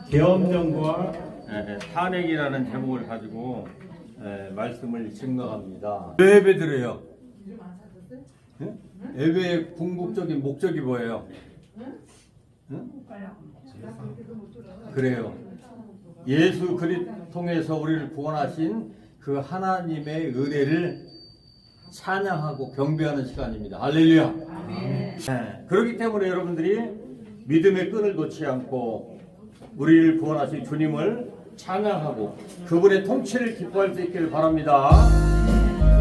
계엄정부와 탄핵이라는 제목을 가지고 말씀을 증거합니다. 왜 예배드려요? 예배의 궁극적인 목적이 뭐예요? 그래요. 예수 그리스도 통해서 우리를 구원하신 그 하나님의 은혜를 찬양하고 경배하는 시간입니다. 할렐루야. 그렇기 때문에 여러분들이 믿음의 끈을 놓지 않고 우리를 구원하신 주님을 찬양하고 그분의 통치를 기뻐할 수 있기를 바랍니다.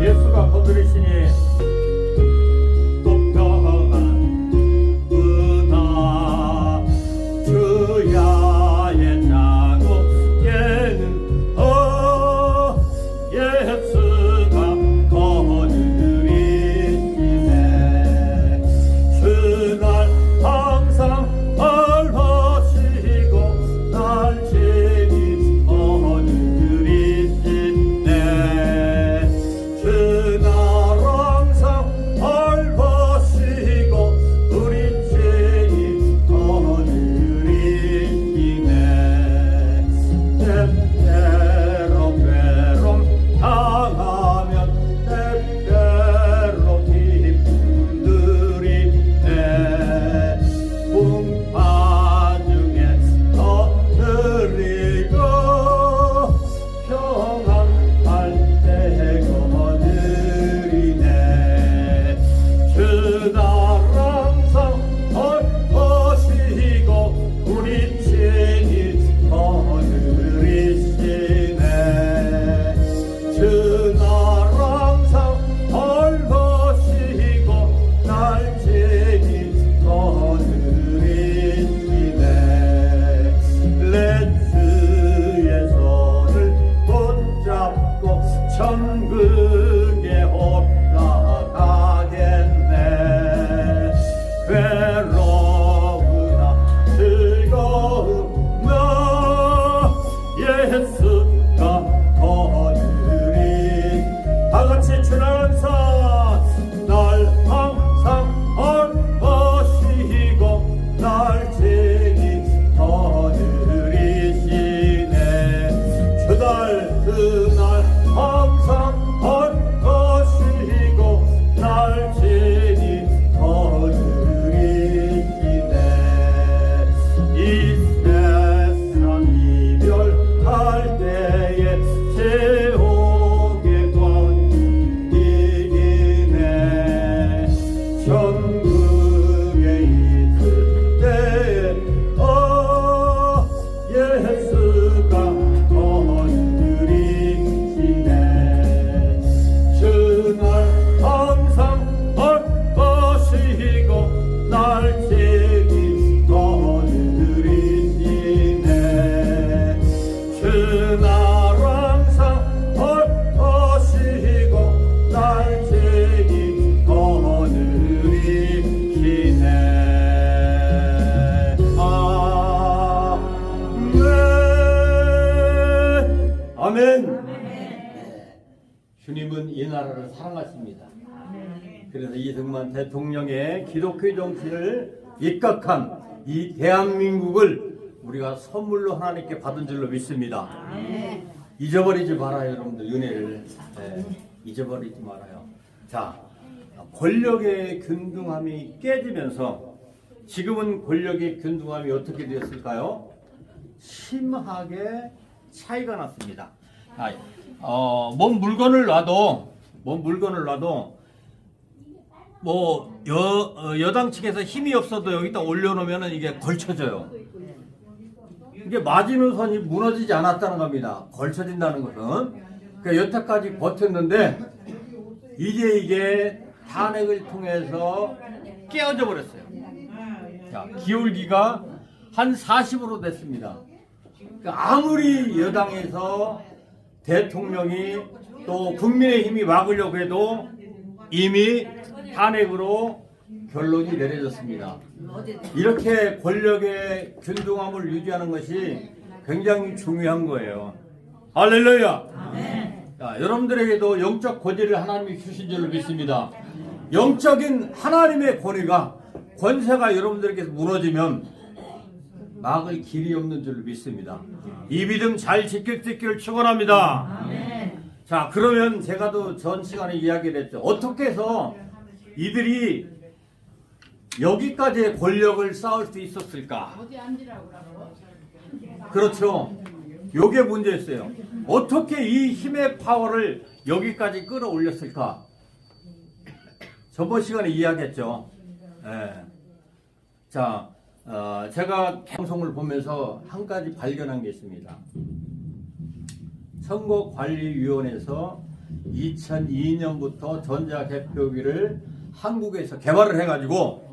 예수가 거두리시니 또 평안 은하 주야의 자고에는 예수가 거두리시네. 그날 항상 얼하시고 날 지니 거두리시네. 그날 항상 얼하시고 우리 지니 거두리시네. 때때로 괴로움 당하면 때때로 기쁨들이네. 풍파 중에 터뜨리고 평안할 때 거느리네. 그날 항상 얼하시고 우리 친히 거느리시네. 그날 항상 얼하시고 날 친히 거느리시네. 렌즈의 손을 붙잡고 천국에 올라가겠네. 괴로우나 즐거우나 예수가 거느리. 다같이 주나서 날 항상 얼하시고 날 친히 거느리시네. 그날 항상 얼하시고 날 친히 거느리시네. 이 세상 이별할 때에 지옥의 권이기네. 천국에 있을 때에 예수가 거느리시네. 그날 항상 얼하시고 날 친히 거느리시네. 그날 항상 얼하시고 날 친히 거느리시네. 아멘. 주님은 이 나라를 사랑하십니다. 그래서 이승만 대통령의 기독교 정신을 입각한 이 대한민국을 우리가 선물로 하나님께 받은 줄로 믿습니다. 잊어버리지 말아요, 여러분들. 은혜를 잊어버리지 말아요. 자, 권력의 균등함이 깨지면서 지금은 권력의 균등함이 어떻게 되었을까요? 심하게 차이가 났습니다. 뭔 물건을 놔도 뭐 여당 측에서 힘이 없어도 여기다 올려놓으면 이게 걸쳐져요. 이게 마지노선이 무너지지 않았다는 겁니다. 걸쳐진다는 것은. 그러니까 여태까지 버텼는데 이제 이게 탄핵을 통해서 깨어져 버렸어요. 자, 기울기가 한 40으로 됐습니다. 그러니까 아무리 여당에서 대통령이 또 국민의힘이 막으려고 해도 이미 탄핵으로 결론이 내려졌습니다. 이렇게 권력의 균등함을 유지하는 것이 굉장히 중요한 거예요. 할렐루야. 자, 여러분들에게도 영적 권위를 하나님이 주신 줄로 믿습니다. 영적인 하나님의 권위가 권세가 여러분들에게서 무너지면 막을 길이 없는 줄 믿습니다. 이 믿음 잘 지킬 수 있기를 축원합니다. 자, 그러면 제가 또 전 시간에 이야기를 했죠. 어떻게 해서 이들이 여기까지의 권력을 쌓을 수 있었을까? 어디 앉으라고 그러고? 그렇죠. 요게 문제였어요. 어떻게 이 힘의 파워를 여기까지 끌어올렸을까? 저번 시간에 이야기했죠. 예. 자, 제가 방송을 보면서 한 가지 발견한 게 있습니다. 선거관리위원회에서 2002년부터 전자개표기를 한국에서 개발을 해가지고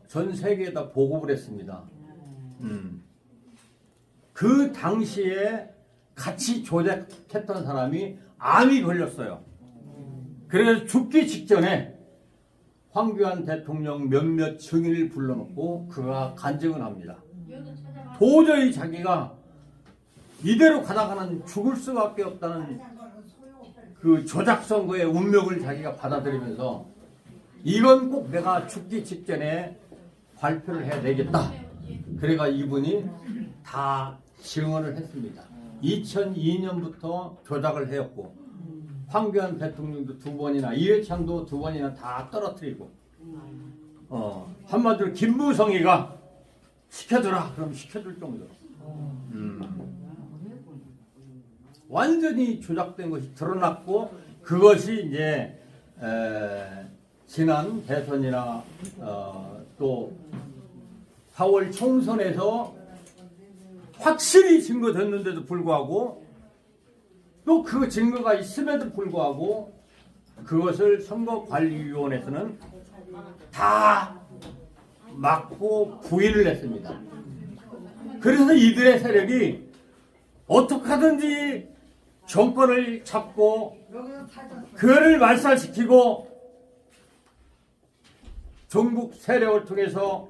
전 세계에다 보급을 했습니다. 그 당시에 같이 조작했던 사람이 암이 걸렸어요. 그래서 죽기 직전에 황교안 대통령 몇몇 증인을 불러놓고 그가 간증을 합니다. 도저히 자기가 이대로 가다가는 죽을 수밖에 없다는 그 조작 선거의 운명을 자기가 받아들이면서 이건 꼭 내가 죽기 직전에 발표를 해야 되겠다. 그래가 이분이 다 증언을 했습니다. 2002년부터 조작을 해왔고 황교안 대통령도 2번이나 이회창도 2번이나 다 떨어뜨리고 한마디로 김무성이가 시켜주라 그럼 시켜줄 정도로 완전히 조작된 것이 드러났고 그것이 이제 지난 대선이나 또 4월 총선에서 확실히 증거됐는데도 불구하고 또 그 증거가 있음에도 불구하고 그것을 선거관리위원회에서는 다 막고 부인을 했습니다. 그래서 이들의 세력이 어떻게 하든지 정권을 잡고 그를 말살시키고 종북 세력을 통해서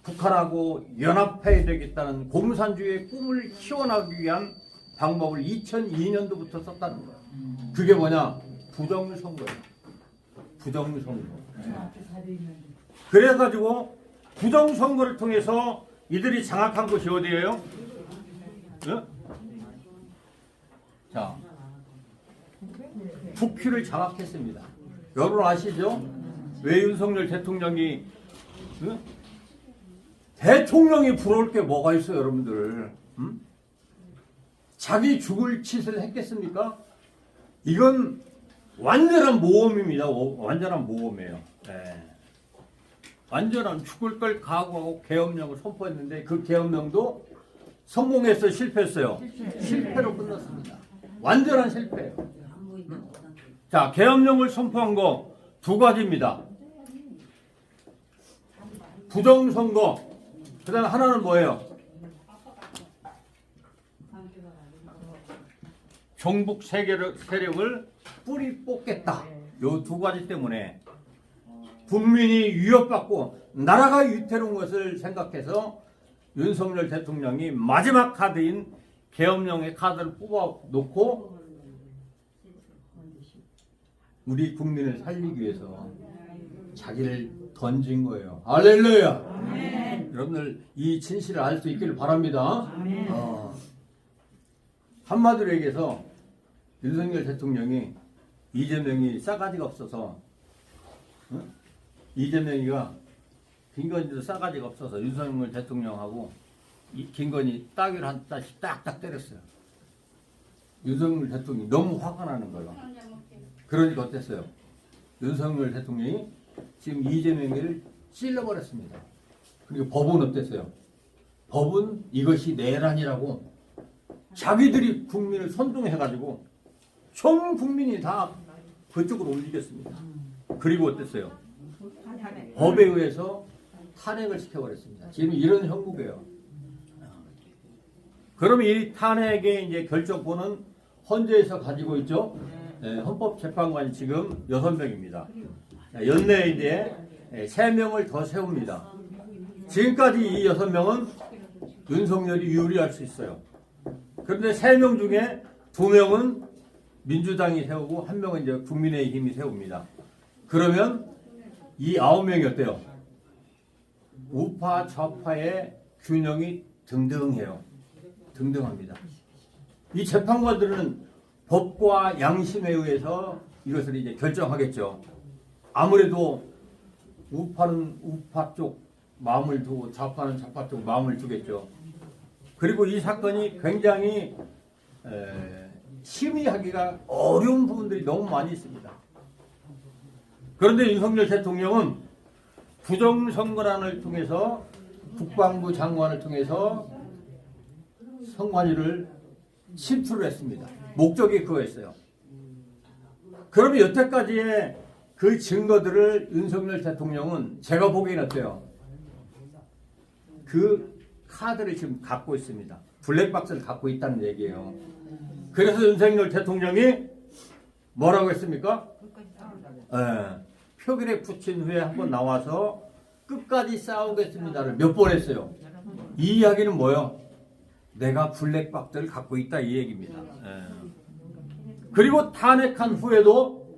북한하고 연합해야 되겠다는 공산주의의 꿈을 키워나가기 위한 방법을 2002년도부터 썼다는 거예요. 그게 뭐냐? 부정선거예요. 부정선거. 그래가지고 부정선거를 통해서 이들이 장악한 곳이 어디예요? 네? 자, 국회를 장악했습니다. 여러분 아시죠? 왜 윤석열 대통령이 대통령이 부러울 게 뭐가 있어요, 여러분들? 자기 죽을 짓을 했겠습니까? 이건 완전한 모험입니다. 완전한 모험이에요. 네. 완전한 죽을 걸 각오하고 계엄령을 선포했는데 그 계엄령도 성공했어요, 실패했어요? 실패로 끝났습니다. 완전한 실패예요. 자, 계엄령을 선포한 거 두 가지입니다. 부정선거, 그 다음에 하나는 뭐예요? 종북 세력을 뿌리 뽑겠다. 요 두 가지 때문에 국민이 위협받고 나라가 위태로운 것을 생각해서 윤석열 대통령이 마지막 카드인 계엄령의 카드를 뽑아 놓고 우리 국민을 살리기 위해서 자기를 던진 거예요. 할렐루야. 여러분들 이 진실을 알 수 있기를 바랍니다. 한마디로 얘기해서 윤석열 대통령이 이재명이 싸가지가 없어서 이재명이가 김건희도 싸가지가 없어서 윤석열 대통령하고 김건희 따귀를 한 따씩 딱딱 때렸어요. 윤석열 대통령이 너무 화가 나는 거예요. 그러니까 어땠어요? 윤석열 대통령이 지금 이재명이를 찔러버렸습니다. 그리고 법은 어땠어요? 법은 이것이 내란이라고 자기들이 국민을 선동해가지고 전 국민이 다 그쪽으로 옮기겠습니다. 그리고 어땠어요? 법에 의해서 탄핵을 시켜버렸습니다. 지금 이런 형국이에요. 그러면 이 탄핵의 이제 결정권은 헌재에서 가지고 있죠. 네, 헌법재판관이 지금 6명입니다. 연내에 이제 3명을 더 세웁니다. 지금까지 이 6명은 윤석열이 유리할 수 있어요. 그런데 3명 중에 2명은 민주당이 세우고 1명은 이제 국민의힘이 세웁니다. 그러면 이 9명이 어때요? 우파 좌파의 균형이 등등해요. 등등합니다. 이 재판관들은 법과 양심에 의해서 이것을 이제 결정하겠죠. 아무래도 우파는 우파 쪽 마음을 두고 좌파는 좌파 쪽 마음을 두겠죠. 그리고 이 사건이 굉장히 심의하기가 어려운 부분들이 너무 많이 있습니다. 그런데 윤석열 대통령은 부정선거란을 통해서 국방부 장관을 통해서 선관위를 침투를 했습니다. 목적이 그거였어요. 그러면 여태까지의 그 증거들을 윤석열 대통령은 제가 보기에는 어때요? 그 카드를 지금 갖고 있습니다. 블랙박스를 갖고 있다는 얘기예요. 그래서 윤석열 대통령이 뭐라고 했습니까? 표결에 붙인 후에 한번 나와서 끝까지 싸우겠습니다를 몇 번 했어요. 이 이야기는 뭐예요? 내가 블랙박스를 갖고 있다 이 얘기입니다. 그리고 탄핵한 후에도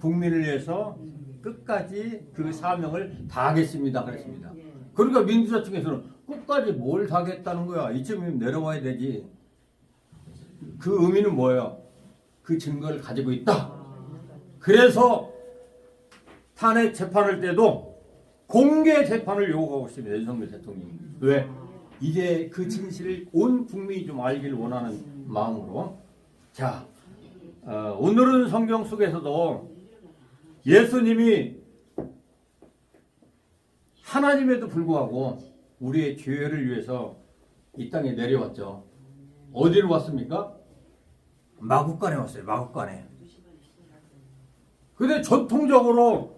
국민을 위해서 끝까지 그 사명을 다하겠습니다 그랬습니다. 그러니까 민주당 측에서는 끝까지 뭘 다하겠다는 거야. 이쯤이면 내려와야 되지. 그 의미는 뭐예요? 그 증거를 가지고 있다. 그래서 탄핵 재판할 때도 공개 재판을 요구하고 있습니다. 윤석열 대통령이. 왜? 이제 그 진실을 온 국민이 좀 알기를 원하는 마음으로. 자, 오늘은 성경 속에서도 예수님이 하나님에도 불구하고 우리의 죄를 위해서 이 땅에 내려왔죠. 어디로 왔습니까? 마구간에 왔어요. 마구간에. 근데 전통적으로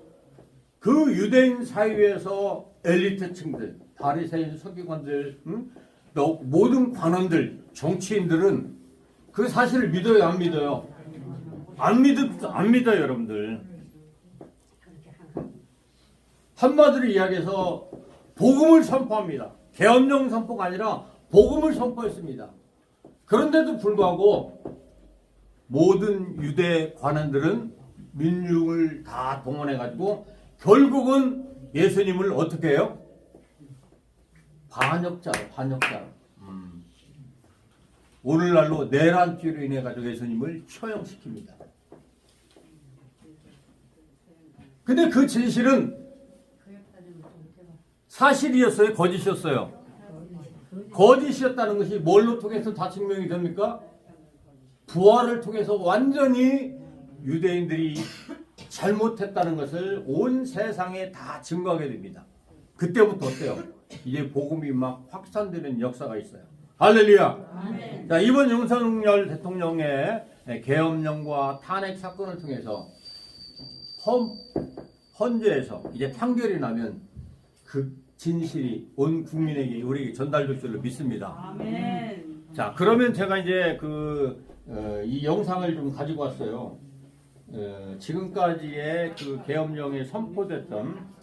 그 유대인 사회에서 엘리트층들, 바리새인 서기관들, 또 모든 관원들, 정치인들은 그 사실을 믿어요, 안 믿어요? 안 믿어요, 여러분들. 한마디로 이야기해서 복음을 선포합니다. 계엄령 선포가 아니라 복음을 선포했습니다. 그런데도 불구하고 모든 유대 관원들은 민중을 다 동원해가지고 결국은 예수님을 어떻게 해요? 반역자로. 오늘날로 내란죄로 인해 가지고 예수님을 처형시킵니다. 근데 그 진실은 사실이었어요? 거짓이었어요? 거짓이었다는 것이 뭘로 통해서 다 증명이 됩니까? 부활을 통해서 완전히 유대인들이 잘못했다는 것을 온 세상에 다 증거하게 됩니다. 그때부터 어때요? 이제 복음이 막 확산되는 역사가 있어요. 할렐루야! 자, 이번 윤석열 대통령의 계엄령과 탄핵 사건을 통해서 헌재에서 이제 판결이 나면 그 진실이 온 국민에게 우리에게 전달될 줄로 믿습니다. 아멘. 자, 그러면 제가 이제 이 영상을 좀 가지고 왔어요. 지금까지의 그 계엄령에 선포됐던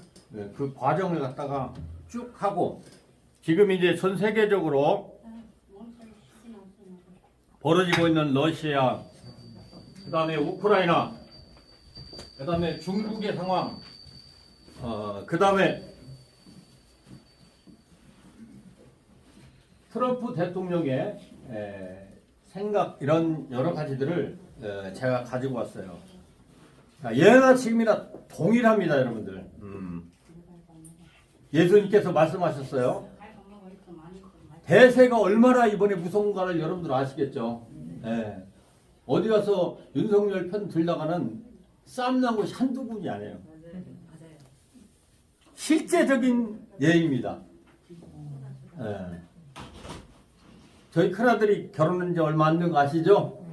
그 과정을 갖다가 쭉 하고 지금 이제 전 세계적으로 벌어지고 있는 러시아, 그 다음에 우크라이나, 그 다음에 중국의 상황, 그 다음에 트럼프 대통령의 생각 이런 여러 가지들을 제가 가지고 왔어요. 예나 지금이나 동일합니다, 여러분들. 예수님께서 말씀하셨어요. 대세가 얼마나 이번에 무서운가를 여러분들 아시겠죠? 어디 가서 윤석열 편 들다가는 쌈난 곳이 한두 군이 아니에요. 실제적인 예입니다. 저희 큰아들이 결혼한 지 얼마 안 된 거 아시죠?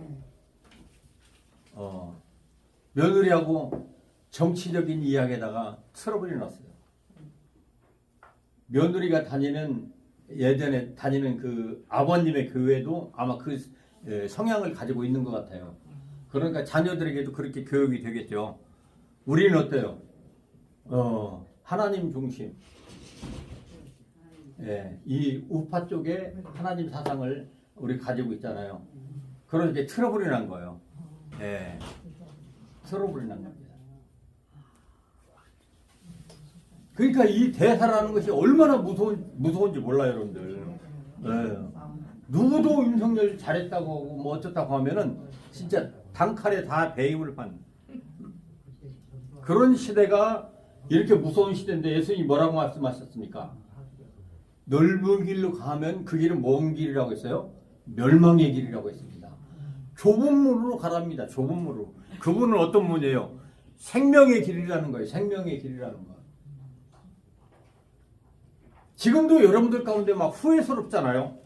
며느리하고 정치적인 이야기에다가 트러블이 났어요. 며느리가 예전에 다니는 그 아버님의 교회도 아마 그 성향을 가지고 있는 것 같아요. 그러니까 자녀들에게도 그렇게 교육이 되겠죠. 우리는 어때요? 하나님 중심. 이 우파 쪽에 하나님 사상을 우리 가지고 있잖아요. 그런 이제 트러블이 난 거예요. 트러블이 난 겁니다. 그러니까 이 대사라는 것이 얼마나 무서운지 몰라요, 여러분들. 네. 누구도 윤석열 잘했다고 하고 뭐 어쩌다고 하면은 진짜 단칼에 다 배임을 판 그런 시대가 이렇게 무서운 시대인데 예수님이 뭐라고 말씀하셨습니까? 넓은 길로 가면 그 길은 먼 길이라고 했어요? 멸망의 길이라고 했습니다. 좁은 문으로 가랍니다. 좁은 문으로. 그분은 어떤 문이에요? 생명의 길이라는 거예요. 생명의 길이라는 거. 지금도 여러분들 가운데 막 후회스럽잖아요.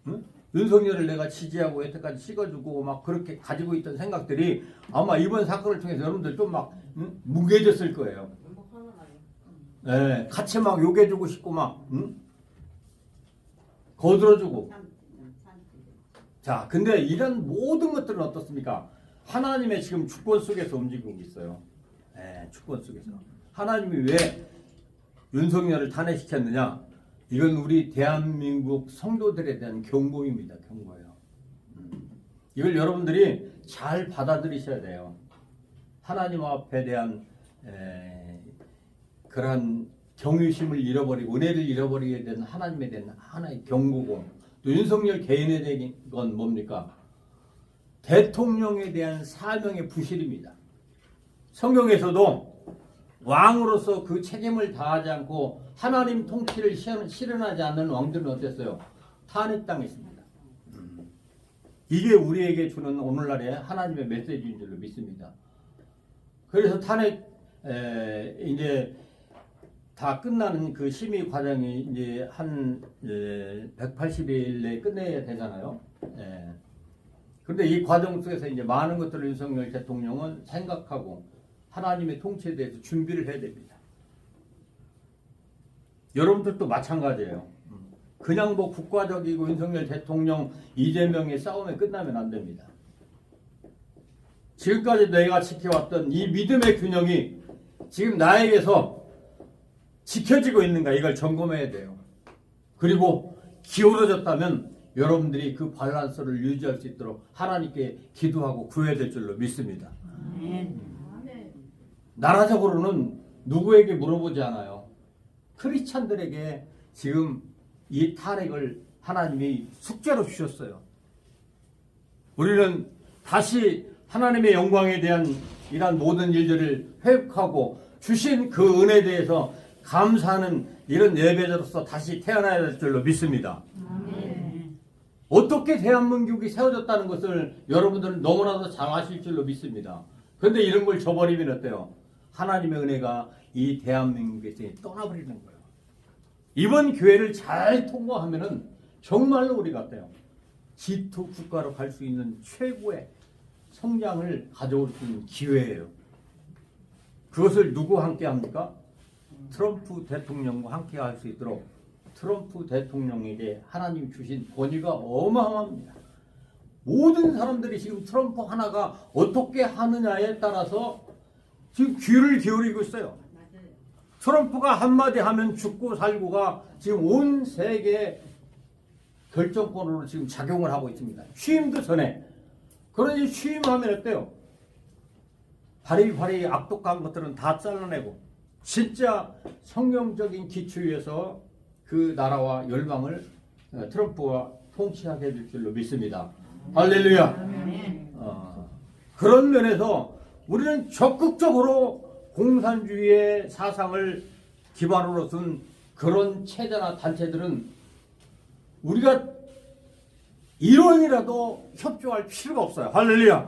응? 윤석열을 내가 지지하고 여태까지 찍어주고 막 그렇게 가지고 있던 생각들이 아마 이번 사건을 통해서 여러분들 좀 막 무게졌을 거예요. 네, 같이 막 욕해주고 싶고 막 거들어주고. 자, 근데 이런 모든 것들은 어떻습니까? 하나님의 지금 주권 속에서 움직이고 있어요. 네, 주권 속에서. 하나님이 왜 윤석열을 탄핵시켰느냐? 이건 우리 대한민국 성도들에 대한 경고입니다. 경고예요. 이걸 여러분들이 잘 받아들이셔야 돼요. 하나님 앞에 대한 그러한 경외심을 잃어버리고 은혜를 잃어버리게 된 하나님에 대한 하나의 경고고 또 윤석열 개인에 대한 건 뭡니까? 대통령에 대한 사명의 부실입니다. 성경에서도 왕으로서 그 책임을 다하지 않고 하나님 통치를 실현하지 않는 왕들은 어땠어요? 탄핵당했습니다. 이게 우리에게 주는 오늘날의 하나님의 메시지인 줄로 믿습니다. 그래서 탄핵 이제 다 끝나는 그 심의 과정이 이제 한 180일 내에 끝내야 되잖아요. 그런데 이 과정 속에서 이제 많은 것들을 윤석열 대통령은 생각하고 하나님의 통치에 대해서 준비를 해야 됩니다. 여러분들도 마찬가지예요. 그냥 뭐 국가적이고 윤석열 대통령 이재명의 싸움에 끝나면 안 됩니다. 지금까지 내가 지켜왔던 이 믿음의 균형이 지금 나에게서 지켜지고 있는가 이걸 점검해야 돼요. 그리고 기울어졌다면 여러분들이 그 밸런스를 유지할 수 있도록 하나님께 기도하고 구해야 될 줄로 믿습니다. 나라적으로는 누구에게 물어보지 않아요. 크리스찬들에게 지금 이 탄핵을 하나님이 숙제로 주셨어요. 우리는 다시 하나님의 영광에 대한 이러한 모든 일들을 회복하고 주신 그 은혜에 대해서 감사하는 이런 예배자로서 다시 태어나야 될 줄로 믿습니다. 어떻게 대한민국이 세워졌다는 것을 여러분들은 너무나도 잘 아실 줄로 믿습니다. 그런데 이런 걸 저버리면 어때요? 하나님의 은혜가 이 대한민국에서 떠나버리는 거예요. 이번 기회를 잘 통과하면은 정말로 우리가 어때요? G2 국가로 갈 수 있는 최고의 성장을 가져올 수 있는 기회예요. 그것을 누구 함께 합니까? 트럼프 대통령과 함께 할 수 있도록 트럼프 대통령에게 하나님 주신 권위가 어마어마합니다. 모든 사람들이 지금 트럼프 하나가 어떻게 하느냐에 따라서 지금 귀를 기울이고 있어요. 트럼프가 한마디 하면 죽고 살고가 지금 온 세계 결정권으로 지금 작용을 하고 있습니다. 취임도 전에. 그러니 취임하면 어때요? 바리바리 악독한 것들은 다 잘라내고 진짜 성경적인 기초 위에서 그 나라와 열방을 트럼프와 통치하게 될 줄로 믿습니다. 할렐루야. 그런 면에서 우리는 적극적으로 공산주의의 사상을 기반으로 둔 그런 체제나 단체들은 우리가 일원이라도 협조할 필요가 없어요. 할렐루야.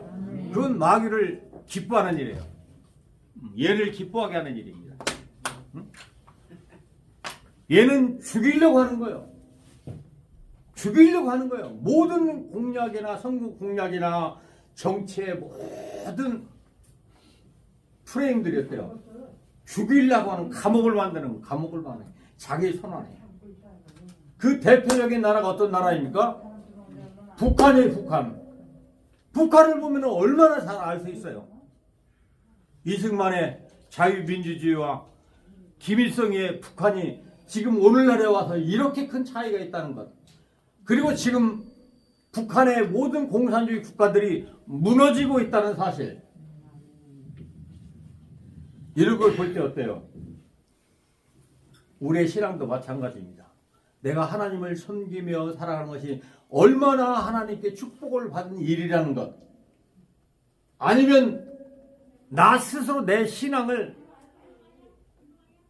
그건 마귀를 기뻐하는 일이에요. 얘를 기뻐하게 하는 일입니다. 얘는 죽이려고 하는 거예요. 죽이려고 하는 거예요. 모든 공약이나 선거 공약이나 정치의 모든 프레임들이 어때요? 죽이려고 하는 감옥을 만드는 감옥을 만드는 자기 손안에. 그 대표적인 나라가 어떤 나라입니까? 북한이에요. 북한. 북한을 보면 얼마나 잘 알 수 있어요. 이승만의 자유민주주의와 김일성의 북한이 지금 오늘날에 와서 이렇게 큰 차이가 있다는 것. 그리고 지금 북한의 모든 공산주의 국가들이 무너지고 있다는 사실. 이런 걸 볼 때 어때요? 우리의 신앙도 마찬가지입니다. 내가 하나님을 섬기며 살아가는 것이 얼마나 하나님께 축복을 받은 일이라는 것, 아니면 나 스스로 내 신앙을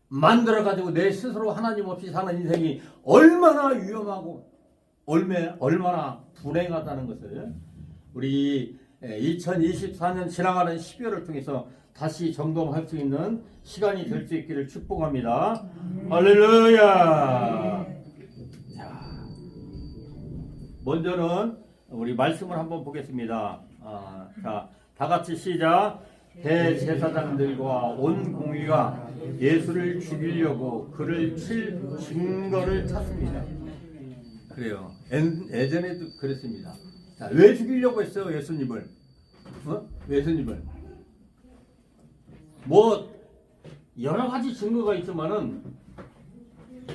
만들어가지고 내 스스로 하나님 없이 사는 인생이 얼마나 위험하고 얼마나 불행하다는 것을 우리 2024년 지나가는 12월을 통해서 다시 점검할 수 있는 시간이 될 수 있기를 축복합니다. 할렐루야. 자, 먼저는 우리 말씀을 한번 보겠습니다. 자, 다 같이 시작. 대제사장들과 온 공의가 예수를 죽이려고 그를 칠 증거를 찾습니다. 그래요. 예전에도 그랬습니다. 자, 왜 죽이려고 했어요, 예수님을? 예수님을. 뭐 여러 가지 증거가 있지만은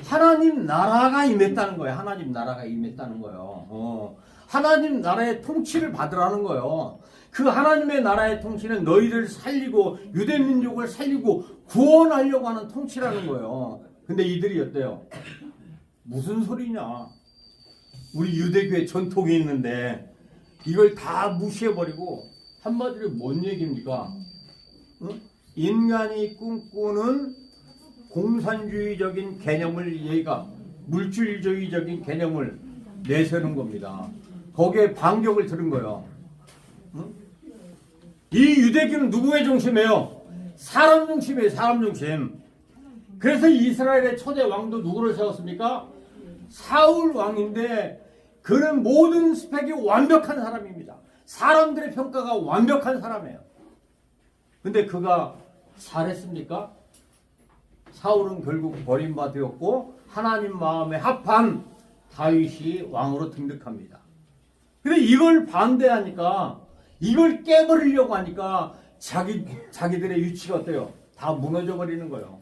하나님 나라가 임했다는 거예요. 하나님 나라가 임했다는 거예요. 하나님 나라의 통치를 받으라는 거예요. 그 하나님의 나라의 통치는 너희를 살리고 유대 민족을 살리고 구원하려고 하는 통치라는 거예요. 근데 이들이 어때요? 무슨 소리냐? 우리 유대교의 전통이 있는데 이걸 다 무시해버리고 한마디로 뭔 얘기입니까? 인간이 꿈꾸는 공산주의적인 개념을 얘가 물질주의적인 개념을 내세우는 겁니다. 거기에 반격을 들은 거예요. 이 유대교는 누구의 중심이에요? 사람 중심이에요. 사람 중심. 그래서 이스라엘의 초대 왕도 누구를 세웠습니까? 사울 왕인데 그는 모든 스펙이 완벽한 사람입니다. 사람들의 평가가 완벽한 사람이에요. 근데 그가 잘했습니까? 사울은 결국 버림받았고 하나님 마음에 합한 다윗이 왕으로 등극합니다. 근데 이걸 반대하니까, 이걸 깨버리려고 하니까 자기들의 위치가 어때요? 다 무너져 버리는 거예요.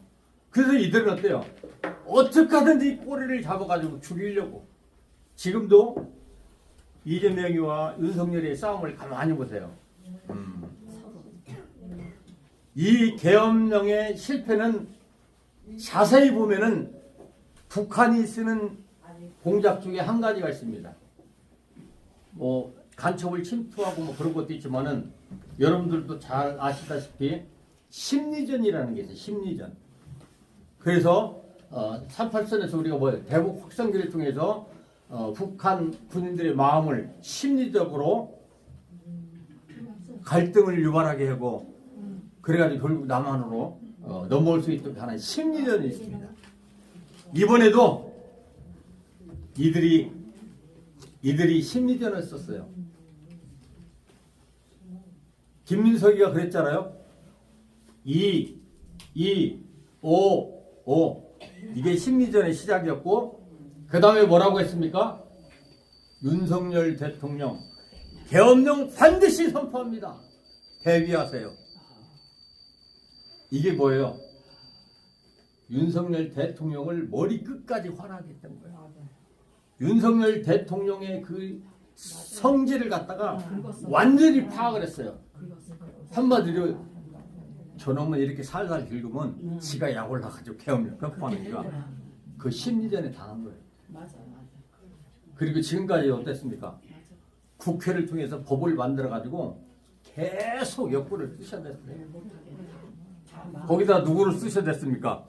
그래서 이들은 어때요? 어떻게 하든지 꼬리를 잡아가지고 죽이려고. 지금도 이재명이와 윤석열의 싸움을 가만히 보세요. 이 계엄령의 실패는 자세히 보면은 북한이 쓰는 공작 중에 한 가지가 있습니다. 뭐 간첩을 침투하고 뭐 그런 것도 있지만은 여러분들도 잘 아시다시피 심리전이라는 게 있어요. 심리전. 그래서 38선에서 우리가 뭐 대북 확성기를 통해서 북한 군인들의 마음을 심리적으로 갈등을 유발하게 하고 그래가지고 결국 남한으로 넘어올 수 있도록 하는 심리전이 있습니다. 이번에도 이들이 심리전을 썼어요. 김민석이가 그랬잖아요. 2, 5 이게 심리전의 시작이었고 그 다음에 뭐라고 했습니까? 윤석열 대통령 계엄령 반드시 선포합니다. 대비하세요. 이게 뭐예요? 윤석열 대통령을 머리 끝까지 화나게 했던 거예요. 윤석열 대통령의 그 성질을 갖다가 완전히 파악을 했어요. 한마디로 저놈은 이렇게 살살 긁으면 지가 약 올라가지고 계엄령 선포하니까 그 심리전에 당한 거예요. 그리고 지금까지 어땠습니까? 국회를 통해서 법을 만들어가지고 계속 역부를 쓰셔댔어요. 거기다 누구를 쓰셔댔습니까?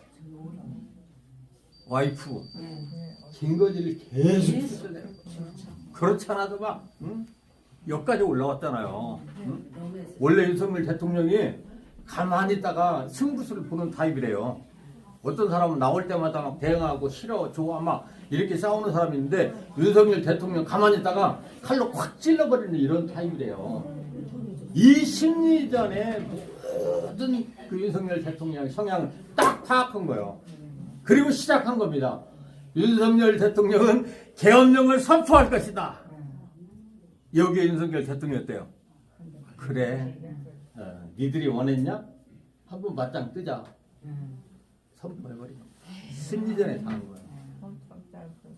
와이프 김건희를 계속 쓰셔댔어요. 그렇지 않아도 막 여기까지 올라왔잖아요. 원래 윤석열 대통령이 가만히 있다가 승부수를 보는 타입이래요. 어떤 사람은 나올 때마다 막 대응하고 싫어 좋아 막 이렇게 싸우는 사람이 있는데 윤석열 대통령 가만히 있다가 칼로 확 찔러버리는 이런 타입이래요. 이 심리전에 모든 그 윤석열 대통령의 성향을 딱 파악한 거예요. 그리고 시작한 겁니다. 윤석열 대통령은 계엄령을 선포할 것이다. 여기에 윤석열 대통령이 어때요? 그래, 니들이 원했냐? 한번 맞짱 뜨자. 선포해버리고 심리전에 당한 거예요.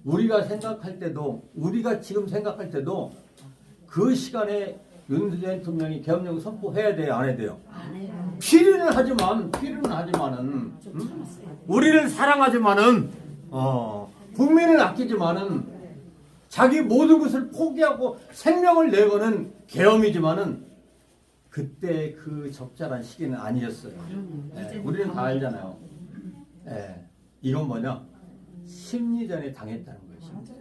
우리가 지금 생각할 때도 그 시간에 윤 대통령이 계엄령 선포해야 돼요, 안 해야 돼요? 안 해요. 필요는 하지만은 우리를 사랑하지만은 국민을 아끼지만은 자기 모든 것을 포기하고 생명을 내거는 계엄이지만은 그때 그 적절한 시기는 아니었어요. 예, 우리는 다 알잖아요. 예, 이건 뭐냐? 심리전에 당했다는 거예요. 심리전에.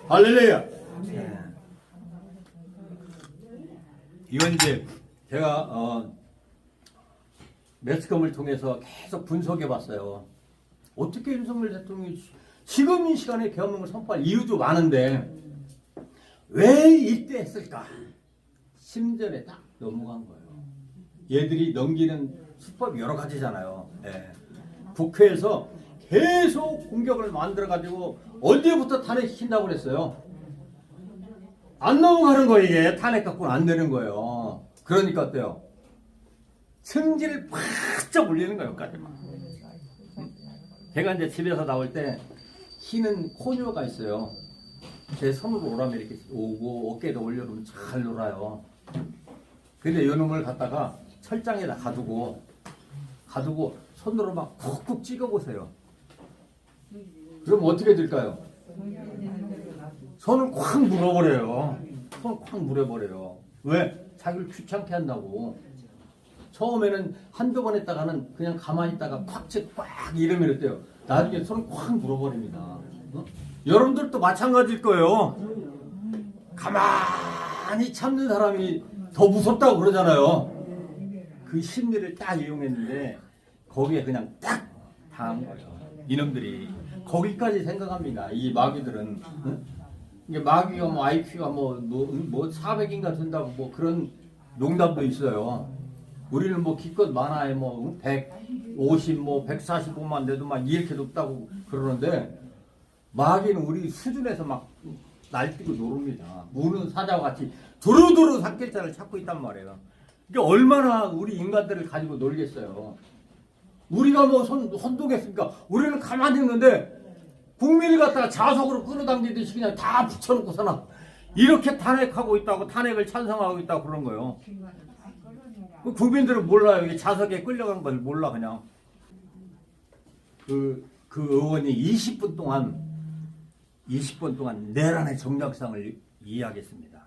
할렐루야. 예. 이건 이제 제가 매스컴을 통해서 계속 분석해 봤어요. 어떻게 윤석열 대통령이 지금 이 시간에 계엄령을 선포할 이유도 많은데 왜 이때 했을까? 심전에 딱 넘어간 거예요. 얘들이 넘기는 수법이 여러 가지잖아요. 예. 국회에서 계속 공격을 만들어가지고 언제부터 탄핵시킨다고 그랬어요. 안 넘어가는 거예요. 이게 탄핵 갖고는 안 되는 거예요. 그러니까 어때요? 승질을 바짝 올리는 거예요. 여기까지만. 제가 이제 집에서 나올 때 희는 코녀가 있어요. 제 손으로 오라면 이렇게 오고 어깨에다 올려놓으면 잘 놀아요. 근데 요놈을 갖다가 철장에다 가두고 손으로 막 쿡쿡 찍어보세요. 그럼 어떻게 될까요? 손을 콱 물어버려요. 손을 콱 물어버려요. 왜? 자기를 귀찮게 한다고. 처음에는 한두 번 했다가는 그냥 가만히 있다가 콱 이러면 어때요? 나중에 손을 콱 물어버립니다. 어? 여러분들도 마찬가지일 거예요. 가만히 참는 사람이 더 무섭다고 그러잖아요. 그 심리를 딱 이용했는데 거기에 그냥 딱 당한 거예요. 이놈들이 거기까지 생각합니다. 이 마귀들은. 응? 이게 마귀가 뭐 IQ가 뭐 400인가 된다고 뭐 그런 농담도 있어요. 우리는 뭐 기껏 많아야 뭐 150, 뭐 145만 돼도 막 이렇게 높다고 그러는데 마귀는 우리 수준에서 막 날뛰고 노릅니다. 우는 사자와 같이 두루두루 삭길자를 찾고 있단 말이에요. 이게 얼마나 우리 인간들을 가지고 놀겠어요. 우리가 뭐 선동했으니까 우리는 가만히 있는데 국민을 갖다가 자석으로 끌어당기듯이 그냥 다 붙여놓고서는 이렇게 탄핵하고 있다고 탄핵을 찬성하고 있다고 그런 거예요. 그 국민들은 몰라요. 이게 자석에 끌려간 걸 몰라 그냥. 그 의원이 20분 동안 내란의 정략성을 이야기했습니다.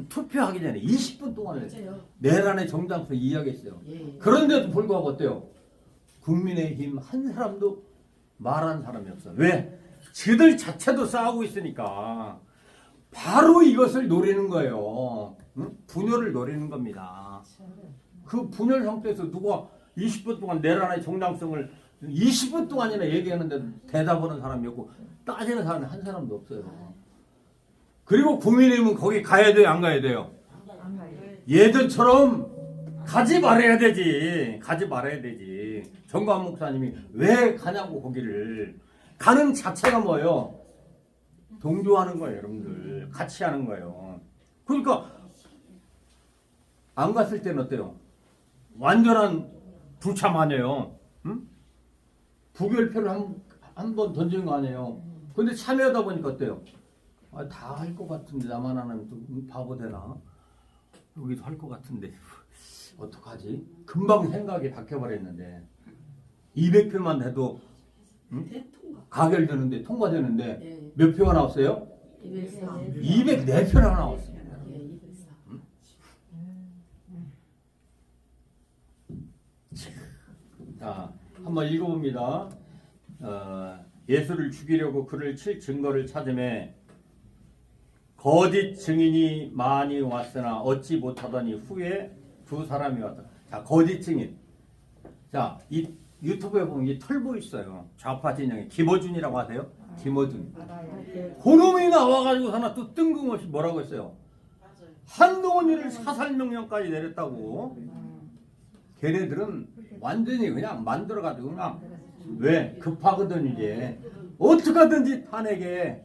투표하기 전에 20분 동안을 내란의 정략성을 이야기했어요. 그런데도 불구하고 어때요? 국민의힘 한 사람도 말한 사람이 없어. 왜? 지들 자체도 싸우고 있으니까 바로 이것을 노리는 거예요. 응? 분열을 노리는 겁니다. 그 분열 상태에서 누가 20분 동안 내란의 정당성을 20분 동안이나 얘기하는데 대답하는 사람이 없고 따지는 사람이 한 사람도 없어요. 그리고 국민의힘은 거기 가야 돼요? 안 가야 돼요? 얘들처럼 가지 말아야 되지. 정관 목사님이 왜 가냐고 거기를. 가는 자체가 뭐예요? 동조하는 거예요. 여러분들 같이 하는 거예요. 그러니까 안 갔을 때는 어때요? 완전한 불참 아니에요. 응? 부결표를 한 번 던진 거 아니에요. 근데 참여하다 보니까 어때요? 다 할 것 같은데 나만 하는 좀 바보 되나? 여기도 할 것 같은데 어떡하지? 금방 생각이 바뀌어버렸는데 200표만 돼도 응? 가결되는데 통과되는데 몇 표가 나왔어요? 204표나 나왔습니다. 자, 한번 읽어봅니다. 예수를 죽이려고 그를 칠 증거를 찾음에 거짓 증인이 많이 왔으나 얻지 못하더니 후에 두 사람이 왔다. 자, 거짓 증인. 자, 이 유튜브에 보면 이 털보 있어요. 좌파 진영에 김어준이라고 하세요. 김어준. 그놈이 나와가지고 하나 또 뜬금없이 뭐라고 했어요. 한동훈이를 사살명령까지 내렸다고. 걔네들은 완전히 그냥 만들어가지고 그냥 왜 급하거든 이제 어떻게든지 탄핵에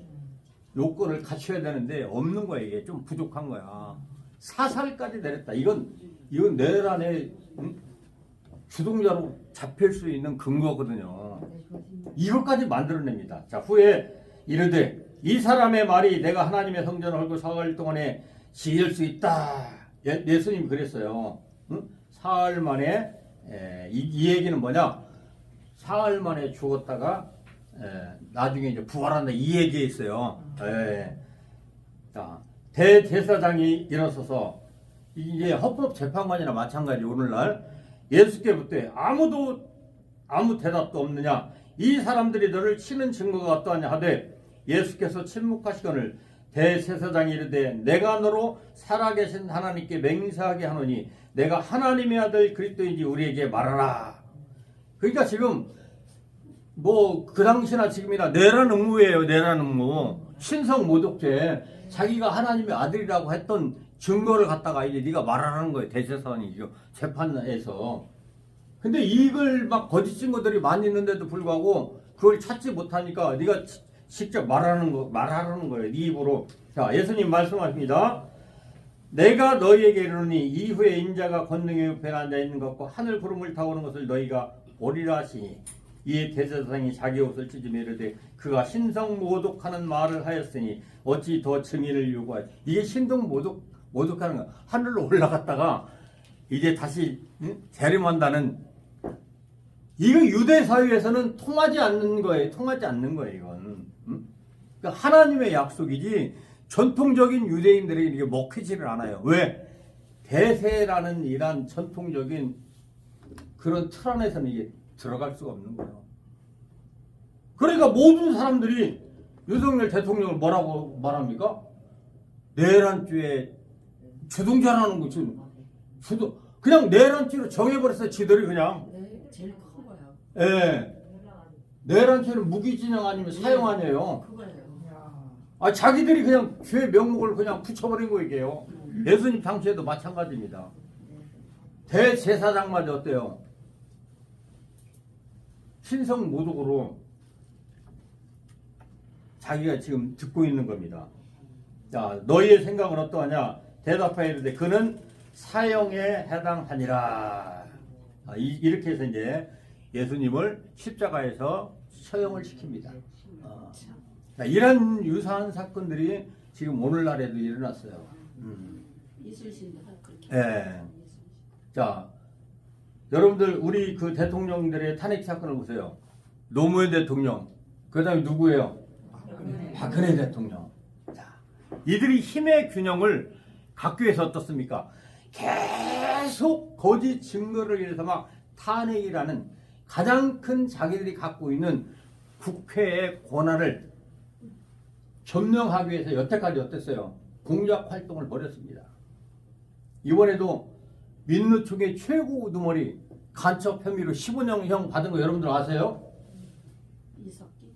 요건을 갖춰야 되는데 없는 거야. 이게 좀 부족한 거야. 사살까지 내렸다. 이건 내란의 주동자로 잡힐 수 있는 근거거든요. 이것까지 만들어냅니다. 자, 후에 이르되 이 사람의 말이 내가 하나님의 성전을 헐고 4일 동안에 지을 수 있다. 예수님이 그랬어요. 응? 사흘 만에 이 얘기는 뭐냐? 사흘 만에 죽었다가 나중에 이제 부활한다 이 얘기에 있어요. 자, 대제사장이 일어서서 이제 헌법재판관이나 마찬가지 오늘날 예수께 묻되 아무 대답도 없느냐? 이 사람들이 너를 치는 증거가 어떠하냐 하되 예수께서 침묵하시거늘 대제사장이 이르되 내가 너로 살아계신 하나님께 맹세하게 하노니 내가 하나님의 아들 그리스도인지 우리에게 말하라. 그러니까 지금 뭐 그 당시나 지금이나 내란 음모예요. 내란 음모. 신성 모독죄. 자기가 하나님의 아들이라고 했던 증거를 갖다가 이제 네가 말하라는 거예요. 대제사장이죠. 재판에서. 근데 이걸 막 거짓 증거들이 많이 있는데도 불구하고 그걸 찾지 못하니까 네가 직접 말하라는 거예요. 네 입으로. 자, 예수님 말씀하십니다. 내가 너희에게 이르노니 이후에 인자가 권능의 옆에 앉아 있는 것과 하늘 구름을 타오는 것을 너희가 보리라 하시니 이에 대제사장이 자기 옷을 찢으며 이르되 그가 신성 모독하는 말을 하였으니 어찌 더 증인을 요구하지. 이게 신성 모독하는 거. 하늘로 올라갔다가 이제 다시 재림한다는 이거 유대 사회에서는 통하지 않는 거예요. 이건. 그러니까 하나님의 약속이지 전통적인 유대인들에게 이게 먹히지를 않아요. 왜? 대세라는 이란 전통적인 그런 틀 안에서는 이게 들어갈 수가 없는 거예요. 그러니까 모든 사람들이 윤석열 대통령을 뭐라고 말합니까? 내란죄에 주동자라는 거 지금 그냥 내란죄로 정해버렸어요. 지들이 그냥. 네, 제일 큰 거야. 예. 내란죄는 무기징역 아니면 사형 아니에요. 그거예요. 자기들이 그냥 죄 명목을 그냥 붙여버린 거 이게요. 예수님 당시에도 마찬가지입니다. 대제사장마저 어때요? 신성 모독으로 자기가 지금 듣고 있는 겁니다. 자, 너희의 생각은 어떠하냐? 대답하여 이르되 그는 사형에 해당하니라. 이렇게 해서 이제 예수님을 십자가에서 처형을 시킵니다. 자, 이런 유사한 사건들이 지금 오늘날에도 일어났어요. 이순신도 그렇게. 예. 자, 여러분들 우리 그 대통령들의 탄핵 사건을 보세요. 노무현 대통령, 그다음에 누구예요? 박근혜 대통령. 자, 이들이 힘의 균형을 갖기 위해서 어떻습니까? 계속 거짓 증거를 위해서 막 탄핵이라는 가장 큰 자기들이 갖고 있는 국회의 권한을 점령하기 위해서 여태까지 어땠어요? 공작 활동을 벌였습니다. 이번에도 민노총의 최고 우두머리 간첩 혐의로 15년형 받은 거 여러분들 아세요? 이석기?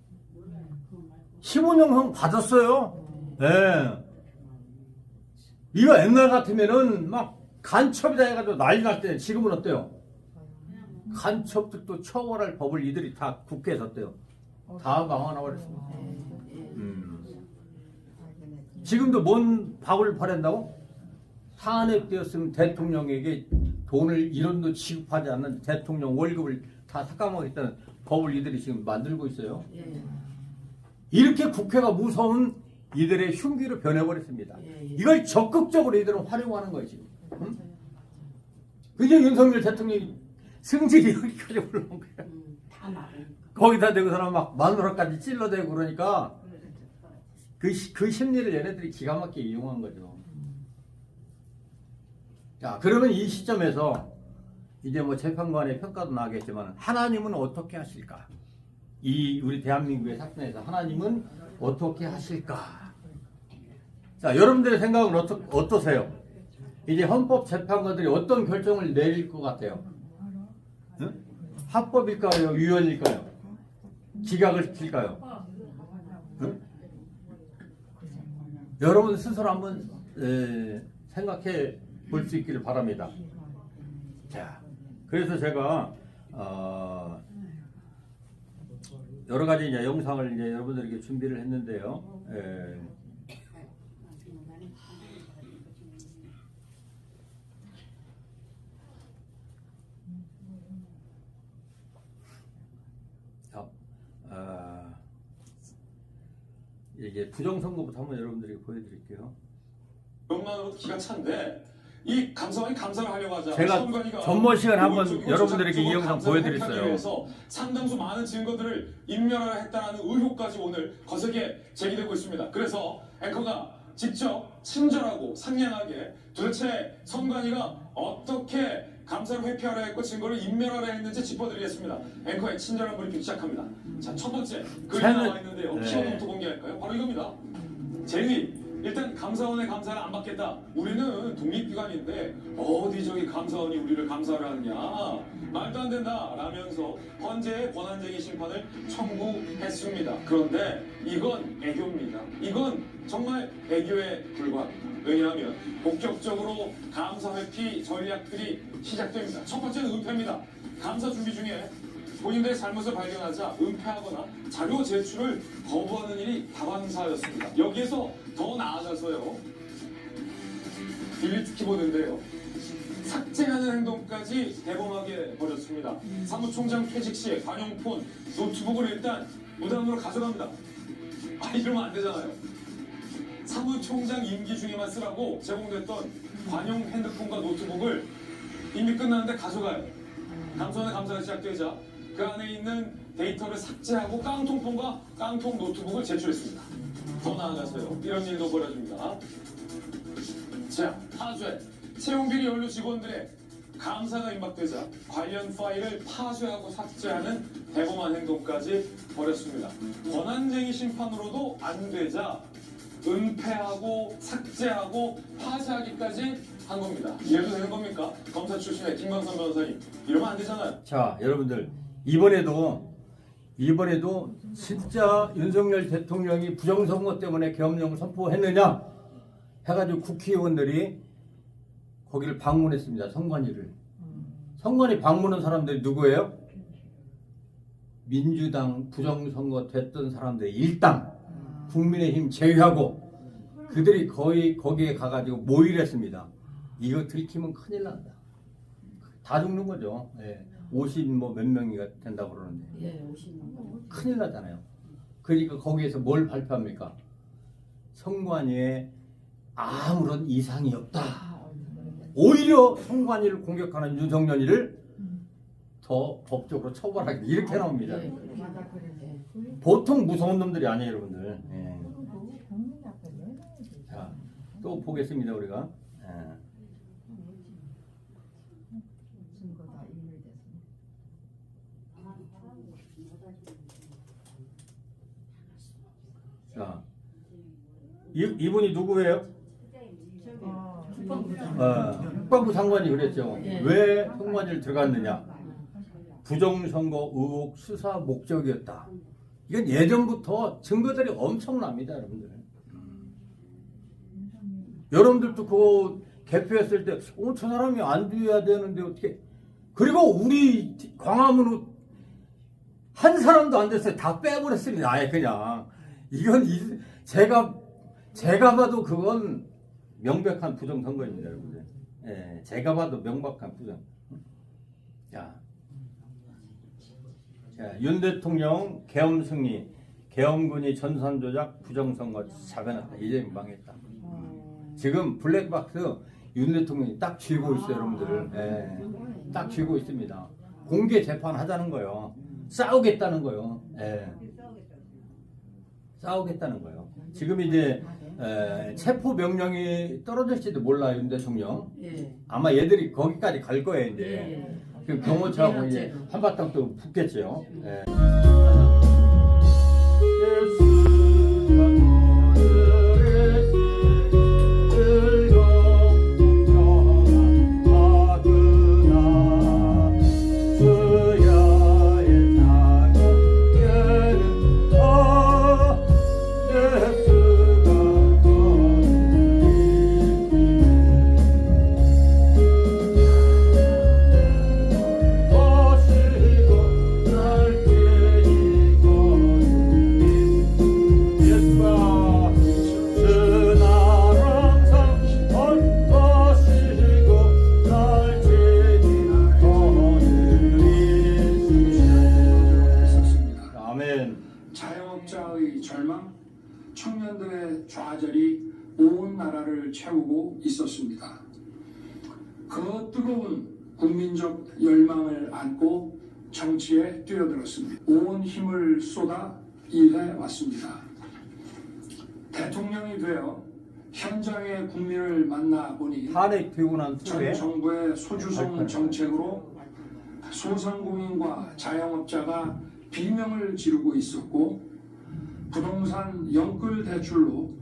15년형 받았어요. 네. 이거 옛날 같으면은 막 간첩이다 해가지고 난리 날 때 지금은 어때요? 간첩들도 처벌할 법을 이들이 다 국회에 섰대요. 다 망하나 버렸습니다. 지금도 뭔 밥을 팔한다고? 탄핵되었으면 대통령에게 돈을 1원도 지급하지 않는 대통령 월급을 다 삭감하겠다는 법을 이들이 지금 만들고 있어요. 이렇게 국회가 무서운 이들의 흉기로 변해버렸습니다. 이걸 적극적으로 이들은 활용하는 거예요 지금. 응? 그게 윤석열 대통령이 승질이 여기까지 올라온 거야. 다 말을. 거기다 대고서는 막 마누라까지 찔러대고 그러니까 그 심리를 얘네들이 기가 막히게 이용한 거죠. 자, 그러면 이 시점에서 이제 뭐 재판관의 평가도 나겠지만 하나님은 어떻게 하실까? 이 우리 대한민국의 사건에서 하나님은 어떻게 하실까? 자, 여러분들의 생각은 어떠세요? 이제 헌법재판관들이 어떤 결정을 내릴 것 같아요? 응? 합법일까요? 유연일까요? 기각을 시킬까요? 응? 여러분 스스로 한번 생각해 볼 수 있기를 바랍니다. 자, 그래서 제가 여러 가지 이제 영상을 이제 여러분들에게 준비를 했는데요. 이게 부정선거부터 한번 여러분들에게 보여드릴게요. 그것만으로도 기가 찬데 이 감사원이 감사를 하려고 하자 제가 선관위가 전모 시간 한번 노골적이고 여러분들에게 이 조작적으로 영상 감사를 보여드렸어요. 회피하기 위해서 상당수 많은 증거들을 인멸하려 했다는 의혹까지 오늘 거세게 제기되고 있습니다. 그래서 앵커가 직접 친절하고 상냥하게 도대체 선관위가 어떻게 감사를 회피하려 했고 증거를 인멸하려 했는지 짚어드리겠습니다. 앵커의 친절한 브리핑 시작합니다. 자, 첫 번째 그림 나와 있는데요. 네. 키워드부터 공개할까요? 바로 이겁니다. 제일 일단 감사원의 감사를 안 받겠다. 우리는 독립기관인데 어디 저기 감사원이 우리를 감사를 하느냐. 말도 안 된다 라면서 헌재의 권한쟁의 심판을 청구했습니다. 그런데 이건 애교입니다. 이건 정말 애교에 불과합니다. 왜냐하면 본격적으로 감사 회피 전략들이 시작됩니다. 첫 번째는 은폐입니다. 감사 준비 중에 본인들의 잘못을 발견하자 은폐하거나 자료 제출을 거부하는 일이 다반사였습니다. 여기에서 더 나아가서요. 딜리트 키보드인데요. 삭제하는 행동까지 대범하게 벌였습니다. 사무총장 퇴직 시에 관용폰, 노트북을 일단 무단으로 가져갑니다. 이러면 안 되잖아요. 사무총장 임기 중에만 쓰라고 제공됐던 관용 핸드폰과 노트북을 이미 끝났는데 가져가요. 감사원의 감사가 시작되자 그 안에 있는 데이터를 삭제하고 깡통폰과 깡통 노트북을 제출했습니다. 더 나아가서요. 이런 일도 벌어집니다. 자, 파쇄. 채용비리 연루 직원들의 감사가 임박되자 관련 파일을 파쇄하고 삭제하는 대범한 행동까지 벌였습니다. 권한쟁의 심판으로도 안 되자 은폐하고 삭제하고 파쇄하기까지 한 겁니다. 이래도 되는 겁니까? 검사 출신의 김광선 변호사님. 이러면 안 되잖아요. 자, 여러분들 이번에도 진짜 윤석열 대통령이 부정선거 때문에 계엄령을 선포했느냐 해가지고 국회의원들이 거기를 방문했습니다. 선관위를. 선관위 방문한 사람들이 누구예요? 민주당 부정선거 됐던 사람들 일당 국민의힘 제외하고 그들이 거의 거기에 가가지고 모의를 했습니다. 이거 들키면 큰일 난다. 다 죽는 거죠. 예. 50 뭐 몇 명이 된다고 그러는데. 예, 50만. 큰일 나잖아요. 그러니까 거기에서 뭘 발표합니까? 선관위에 아무런 이상이 없다. 오히려 선관위를 공격하는 윤석열이를 더 법적으로 처벌하겠다. 이렇게 나옵니다. 예, 보통 무서운 놈들이 아니에요, 여러분들. 예. 자, 또 보겠습니다, 우리가. 예. 자, 이분이 누구예요? 국방부 장관이 그랬죠. 예. 왜 선관위를 들어갔느냐? 부정선거 의혹 수사 목적이었다. 이건 예전부터 증거들이 엄청납니다, 여러분들. 여러분들도 그거 개표했을 때, 저 사람이 안 돼야 되는데 어떻게? 그리고 우리 광화문은 한 사람도 안 됐어요. 다 빼버렸습니다. 아예 그냥. 이건 제가 봐도 그건 명백한 부정선거입니다, 여러분들. 예, 제가 봐도 명백한 부정. 자, 윤 대통령 계엄 승리, 계엄군이 전산 조작, 부정선거 작아났다. 이제 망했다. 지금 블랙박스 윤 대통령이 딱 쥐고 있어요, 여러분들. 예, 딱 쥐고 있습니다. 공개 재판 하자는 거요. 싸우겠다는 거요. 예. 싸우겠다는 거예요. 지금 이제 체포 명령이 떨어질지도 몰라요, 윤 대통령. 예. 아마 얘들이 거기까지 갈 거예요, 이제. 예. 그 경호처하고 이제 한바탕 또 붙겠죠. 예. 자영업자의 절망, 청년들의 좌절이 온 나라를 채우고 있었습니다. 그 뜨거운 국민적 열망을 안고 정치에 뛰어들었습니다. 온 힘을 쏟아 일해왔습니다. 대통령이 되어 현장의 국민을 만나 보니 탄핵되고 난 전 후에 정부의 소주성 정책으로 소상공인과 자영업자가 비명을 지르고 있었고 부동산 연끌 대출로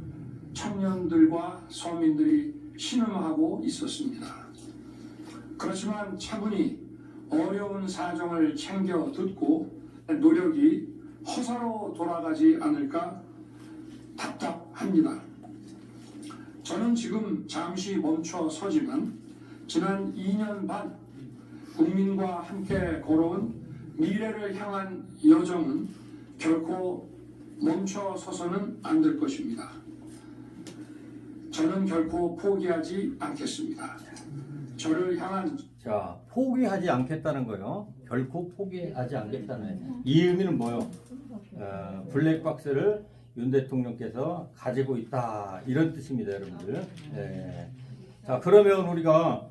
청년들과 서민들이 신음하고 있었습니다. 그렇지만 차분히 어려운 사정을 챙겨 듣고 노력이 허사로 돌아가지 않을까 답답합니다. 저는 지금 잠시 멈춰 서지만 지난 2년 반 국민과 함께 걸어온 미래를 향한 여정은 결코 멈춰 서서는 안 될 것입니다. 저는 결코 포기하지 않겠습니다. 저를 향한 자, 포기하지 않겠다는 거요. 결코 포기하지 않겠다는 이 의미는 뭐요? 블랙박스를 윤 대통령께서 가지고 있다 이런 뜻입니다, 여러분들. 예. 자, 그러면 우리가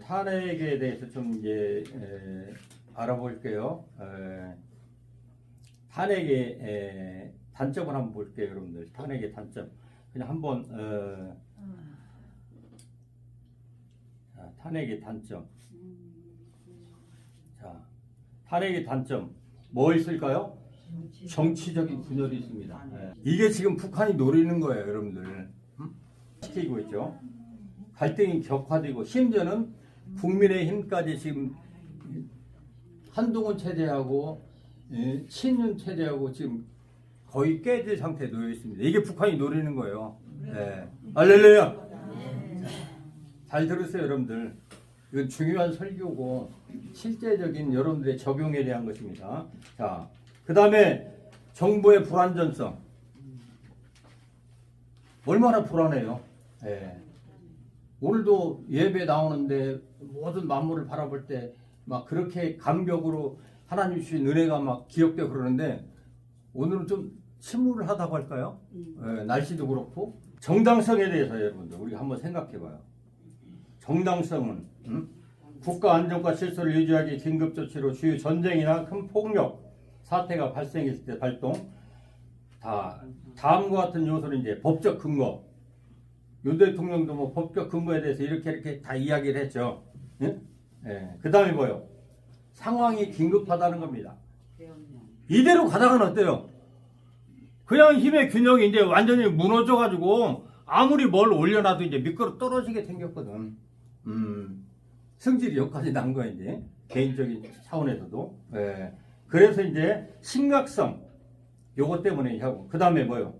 탄핵에 대해서 좀 이제 알아볼게요. 탄핵의 단점을 한번 볼게요, 여러분들. 탄핵의 단점. 그냥 한번 자, 탄핵의 단점. 자, 탄핵의 단점 뭐 있을까요? 정치적인 분열이 있습니다. 이게 지금 북한이 노리는 거예요, 여러분들. 시키고 있죠. 갈등이 격화되고 심지어는 국민의힘까지 지금 한동훈 체제하고 친윤 체제하고 지금 거의 깨질 상태에 놓여 있습니다. 이게 북한이 노리는 거예요. 네. 알렐루야. 잘 들으세요, 여러분들. 이건 중요한 설교고 실제적인 여러분들의 적용에 대한 것입니다. 자, 그 다음에 정부의 불안전성. 얼마나 불안해요. 네. 오늘도 예배 나오는데 모든 만물을 바라볼 때 막 그렇게 감격으로 하나님 주신 은혜가 막 기억되고 그러는데 오늘은 좀 침울하다고 할까요? 네, 날씨도 그렇고. 정당성에 대해서 여러분들 우리 한번 생각해봐요. 정당성은 국가 안정과 질서를 유지하기 긴급조치로 주요 전쟁이나 큰 폭력 사태가 발생했을 때 발동. 다음과 같은 요소는 이제 법적 근거. 윤 대통령도 뭐 법적 근거에 대해서 이렇게 다 이야기를 했죠. 예? 예. 그 다음에 뭐요? 상황이 긴급하다는 겁니다. 이대로 가다가는 어때요? 그냥 힘의 균형이 이제 완전히 무너져가지고 아무리 뭘 올려놔도 이제 미끄러 떨어지게 생겼거든. 승질이 여기까지 난 거야, 이제. 개인적인 차원에서도. 예. 그래서 이제 심각성, 요것 때문에 하고. 그 다음에 뭐요?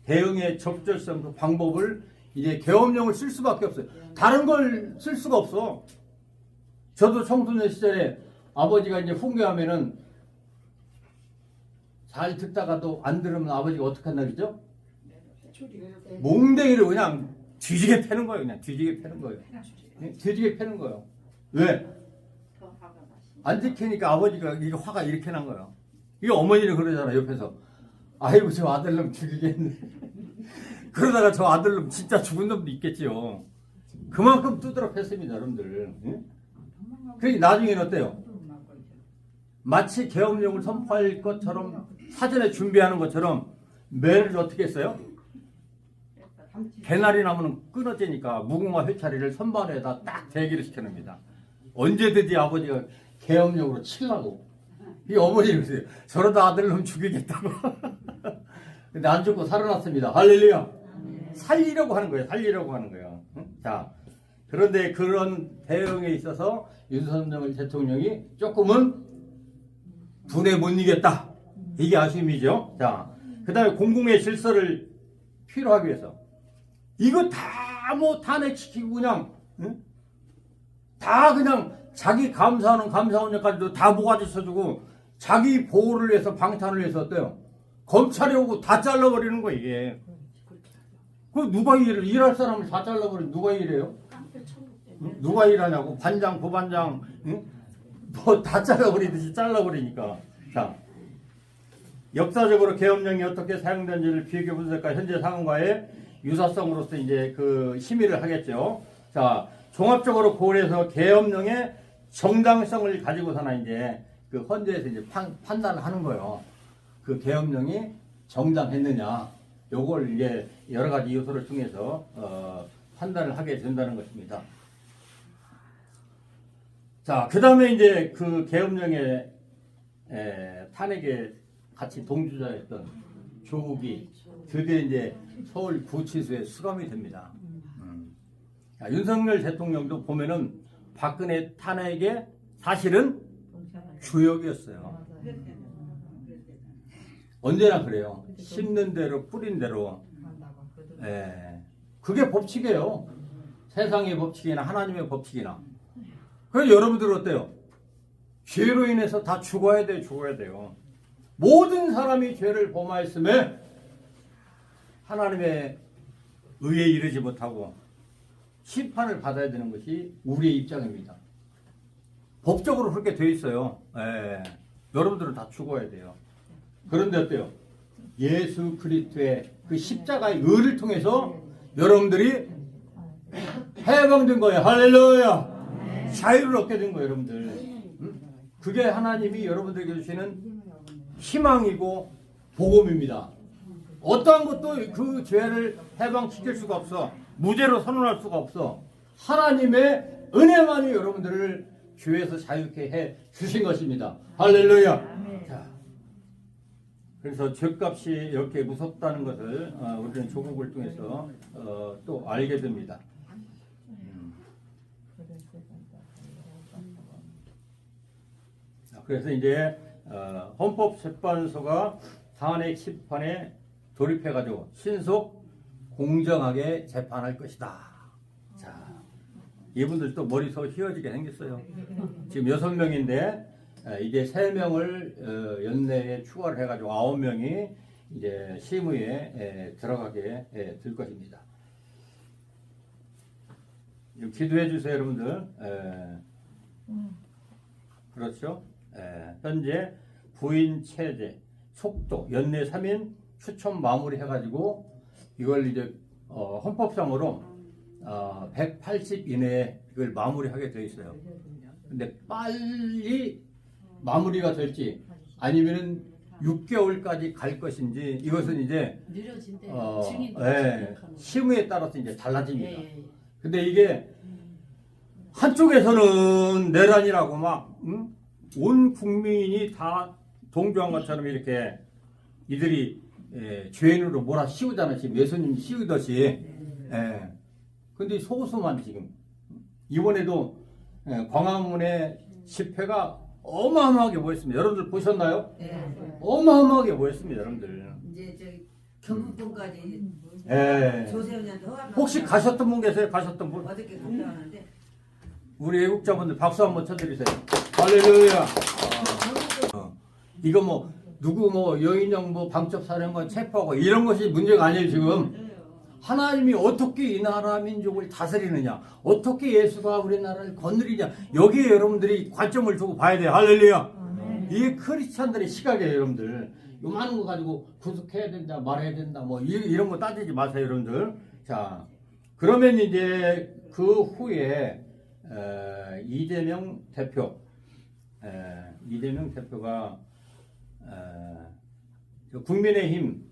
대응의 적절성, 그 방법을 이제 계엄령을 쓸 수밖에 없어요. 다른 걸 쓸 수가 없어. 저도 청소년 시절에 아버지가 이제 훈계하면은 잘 듣다가도 안 들으면 아버지가 어떻게 한다 그러죠? 몽댕이를 그냥 뒤지게 패는 거예요. 그냥 뒤지게 패는 거예요. 뒤지게 패는 거예요. 왜? 안 지키니까 아버지가 이거 화가 이렇게 난 거예요. 이게 어머니는 그러잖아, 옆에서. 아이고, 저 아들놈 죽이겠네. 그러다가 저 아들놈 진짜 죽은 놈도 있겠지요. 그만큼 두드러 팼습니다, 여러분들. 그러니 나중에는 어때요? 마치 계엄령을 선포할 것처럼 사전에 준비하는 것처럼 매를 어떻게 했어요? 개나리 나무는 끊어지니까 무궁화 회차리를 선반에다 딱 대기를 시켜놓습니다. 언제든지 아버지가 계엄령으로 치려고. 이 어머니는 그러세요. 저러다 아들놈 죽이겠다고. 근데 안 죽고 살아났습니다. 할렐루야. 살리려고 하는 거예요. 살리려고 하는 거예요. 자, 그런데 그런 대응에 있어서 윤석열 대통령이 조금은 분에 못 이겼다. 이게 아쉬움이죠. 자, 그 다음에 공공의 질서를 필요하기 위해서 이거 다 뭐 탄핵시키고 그냥 다 그냥 자기 감사하는 감사원장까지도 다 모가지 써주고 자기 보호를 위해서 방탄을 위해서 어때요? 검찰이 오고 다 잘라버리는 거야 이게. 그 누가 일할 사람을 다 잘라버리면 누가 일해요? 누가 일하냐고. 반장, 부반장 뭐 다 잘라버리듯이 잘라버리니까. 자, 역사적으로 계엄령이 어떻게 사용된지를 비교 분석과 현재 상황과의 유사성으로서 이제 그 심의를 하겠죠. 자, 종합적으로 고려해서 계엄령의 정당성을 가지고서나 이제 그 헌재에서 이제 판단을 하는 거예요. 그 계엄령이 정당했느냐, 요걸 이제 여러 가지 요소를 통해서 판단을 하게 된다는 것입니다. 자, 그 다음에 이제 그 계엄령의 탄핵에 같이 동조자였던 조국이 드디어 이제 서울 구치소에 수감이 됩니다. 자, 윤석열 대통령도 보면은 박근혜 탄핵의 사실은 주역이었어요. 언제나 그래요. 심는 대로 뿌린 대로. 그게 법칙이에요. 세상의 법칙이나 하나님의 법칙이나. 그래서 여러분들 어때요? 죄로 인해서 다 죽어야 돼요. 죽어야 돼요. 모든 사람이 죄를 범하였음에 하나님의 의에 이르지 못하고 심판을 받아야 되는 것이 우리의 입장입니다. 법적으로 그렇게 되어 있어요. 여러분들은 다 죽어야 돼요. 그런데 어때요? 예수 그리스도의 그 십자가의 의를 통해서 여러분들이 해방된 거예요. 할렐루야. 자유를 얻게 된 거예요, 여러분들. 그게 하나님이 여러분들에게 주시는 희망이고 복음입니다. 어떠한 것도 그 죄를 해방시킬 수가 없어. 무죄로 선언할 수가 없어. 하나님의 은혜만이 여러분들을 죄에서 자유케 해 주신 것입니다. 할렐루야. 자, 그래서 죄값이 이렇게 무섭다는 것을 우리는 조국을 통해서 또 알게 됩니다. 그래서 이제 헌법재판소가 탄핵 심판에 돌입해가지고 신속 공정하게 재판할 것이다. 자, 이분들도 머리서 휘어지게 생겼어요. 지금 6명인데 이제 3명을 연내에 추가를 해가지고 9명이 이제 심의에 들어가게 될 것입니다. 기도해 주세요, 여러분들. 그렇죠? 현재 부인 체제, 속도, 연내 3인 추천 마무리 해가지고 이걸 이제 헌법상으로 180 이내에 이걸 마무리하게 되어 있어요. 근데 빨리 마무리가 될지 아니면은 6개월까지 갈 것인지 이것은 이제 느려진대요. 심의에 따라서 이제 달라집니다. 근데 이게 한쪽에서는 내란이라고 막 온 국민이 다 동조한 것처럼 이렇게 이들이 죄인으로 몰아씌우잖아요. 지금 예수님이 씌우듯이. 근데 소수만 지금 이번에도 광화문에 집회가 어마어마하게 모였습니다. 여러분들 보셨나요? 네. 어마어마하게 모였습니다, 여러분들. 이제 저기 경북권까지 예. 조세훈이한테 허가 혹시 가셨던 분 계세요? 가셨던 분? 어저께 갔다 왔는데 우리 애국자분들 박수 한번 쳐드리세요. 할렐루야. 이거 뭐 누구 뭐 여인형 뭐 방첩사령관 체포하고 이런 것이 문제가 아니에요 지금. 하나님이 어떻게 이 나라 민족을 다스리느냐, 어떻게 예수가 우리나라를 건드리냐, 여기에 여러분들이 관점을 두고 봐야 돼요. 할렐루야. 이게 크리스찬들의 시각이에요, 여러분들. 요만한 거 가지고 구속해야 된다, 말해야 된다, 뭐 이런 거 따지지 마세요, 여러분들. 자, 그러면 이제 그 후에 이재명 대표가 국민의힘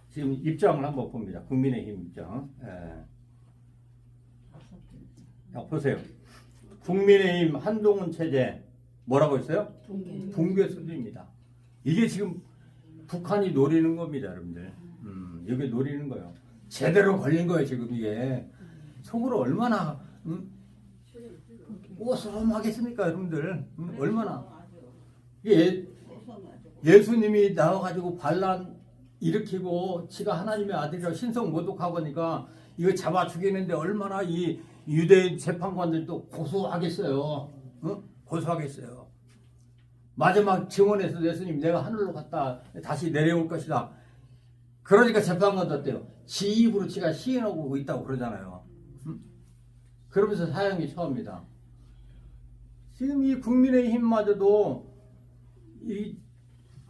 지금 입장을 한번 봅니다. 국민의힘 입장. 자, 보세요. 국민의힘 한동훈 체제 뭐라고 했어요? 붕괴 수준입니다. 이게 지금 북한이 노리는 겁니다, 여러분들. 여기 노리는 거예요. 제대로 걸린 거예요, 지금 이게. 속으로 얼마나 오소름하겠습니까, 여러분들? 얼마나. 예수님이 나와가지고 반란 일으키고 지가 하나님의 아들이라고 신성 모독하고 하니까 이거 잡아 죽이는데 얼마나 이 유대인 재판관들도 고소하겠어요. 고소하겠어요. 마지막 증언에서 예수님 내가 하늘로 갔다 다시 내려올 것이다. 그러니까 재판관도 어때요? 지 입으로 지가 시인하고 있다고 그러잖아요. 그러면서 사형이 처음이다. 지금 이 국민의힘마저도 이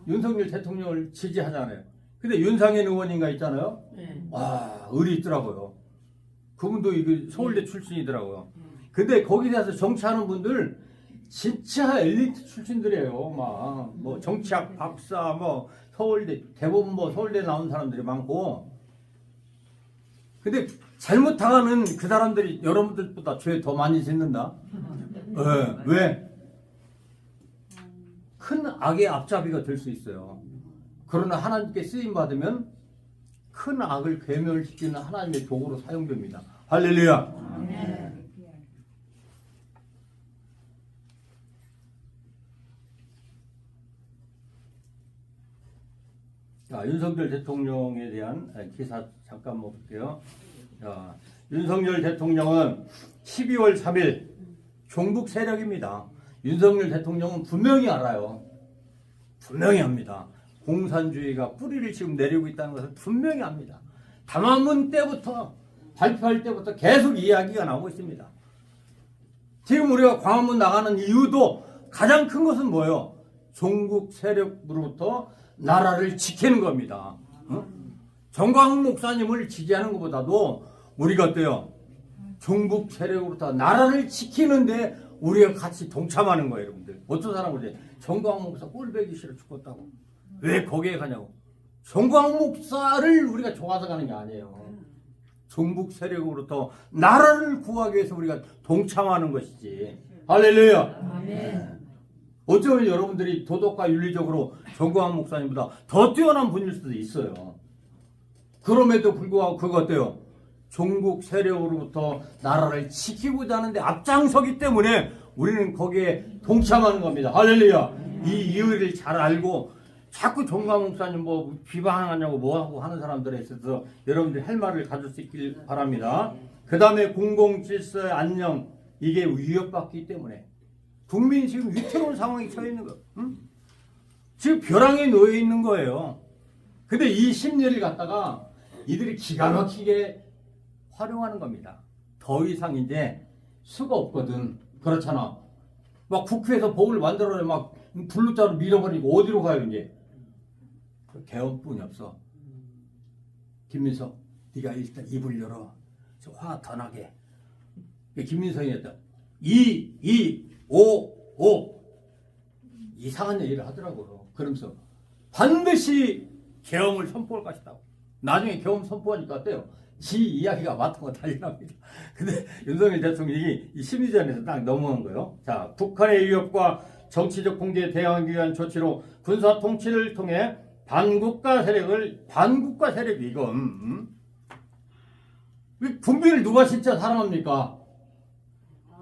윤석열 대통령을 지지하잖아요. 근데 윤상현 의원인가 있잖아요. 네. 와, 의리 있더라고요. 그분도 이거 서울대 출신이더라고요. 근데 거기에 대해서 정치하는 분들 진짜 엘리트 출신들이에요. 막 뭐 정치학 박사 뭐 서울대 대부분 뭐 서울대 나온 사람들이 많고. 근데 잘못 당하는 그 사람들이 여러분들보다 죄 더 많이 짓는다. 네. 왜? 큰 악의 앞잡이가 될 수 있어요. 그러나 하나님께 쓰임 받으면 큰 악을 괴멸시키는 하나님의 도구로 사용됩니다. 할렐루야. 자, 윤석열 대통령에 대한 기사 잠깐 볼게요. 자, 윤석열 대통령은 12월 3일 종북 세력입니다. 윤석열 대통령은 분명히 알아요. 분명히 합니다. 공산주의가 뿌리를 지금 내리고 있다는 것을 분명히 합니다. 담화문 때부터 발표할 때부터 계속 이야기가 나오고 있습니다. 지금 우리가 광화문 나가는 이유도 가장 큰 것은 뭐예요? 종북 세력으로부터 나라를 지키는 겁니다. 정광훈 목사님을 지지하는 것보다도 우리가 어때요? 종북 세력으로부터 나라를 지키는데 우리가 같이 동참하는 거예요, 여러분들. 어떤 사람은 그래, 정광훈 목사 꼴배기 싫어 죽겠다고. 왜 거기에 가냐고. 정광훈 목사를 우리가 좋아서 가는 게 아니에요. 종북 세력으로부터 나라를 구하기 위해서 우리가 동참하는 것이지. 할렐루야. 아멘. 어쩌면 여러분들이 도덕과 윤리적으로 정광훈 목사님보다 더 뛰어난 분일 수도 있어요. 그럼에도 불구하고 그거 어때요? 종북 세력으로부터 나라를 지키고자 하는데 앞장서기 때문에 우리는 거기에 동참하는 겁니다. 할렐루야. 이 이유를 잘 알고 자꾸 정광훈 목사님 뭐 비방하냐고 뭐하고 하는 사람들에 있어서 여러분들이 할 말을 가질 수 있길 바랍니다. 그 다음에 공공질서의 안녕, 이게 위협받기 때문에 국민이 지금 위태로운 상황에 처해 있는 거예요. 응? 지금 벼랑에 놓여 있는 거예요. 근데 이 심리를 갖다가 이들이 기가 막히게 활용하는 겁니다. 더 이상 이제 수가 없거든. 그렇잖아. 막 국회에서 법을 만들어내 막 블루자로 밀어버리고 어디로 가요 이제. 개헌뿐이 없어. 김민석, 네가 일단 입을 열어. 저 화 더 나게. 김민석이었다. 5 이상한 얘기를 하더라고요. 그러면서 반드시 계엄을 선포할 것이다. 나중에 계엄 선포하니까 어때요? 지 이야기가 맡은 거 달리납니다. 근데 윤석열 대통령이 이 심리전에서 딱 넘어간 거예요. 자, 북한의 위협과 정치적 공개에 대응하기 위한 조치로 군사 통치를 통해 반국가 세력이 이건 국민을 누가 진짜 사랑합니까?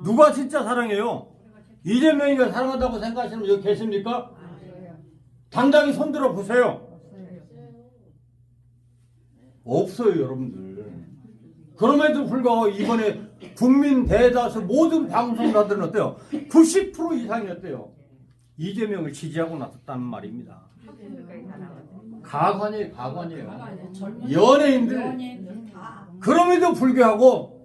누가 진짜 사랑해요? 이재명이가 사랑한다고 생각하시는 분 여기 계십니까? 당당히 손들어 보세요. 없어요, 여러분들. 그럼에도 불구하고 이번에 국민 대다수 모든 방송사들은 어때요? 90% 이상이 어때요? 이재명을 지지하고 나섰다는 말입니다. 가관이에요. 연예인들. 연예인들 다. 그럼에도 불구하고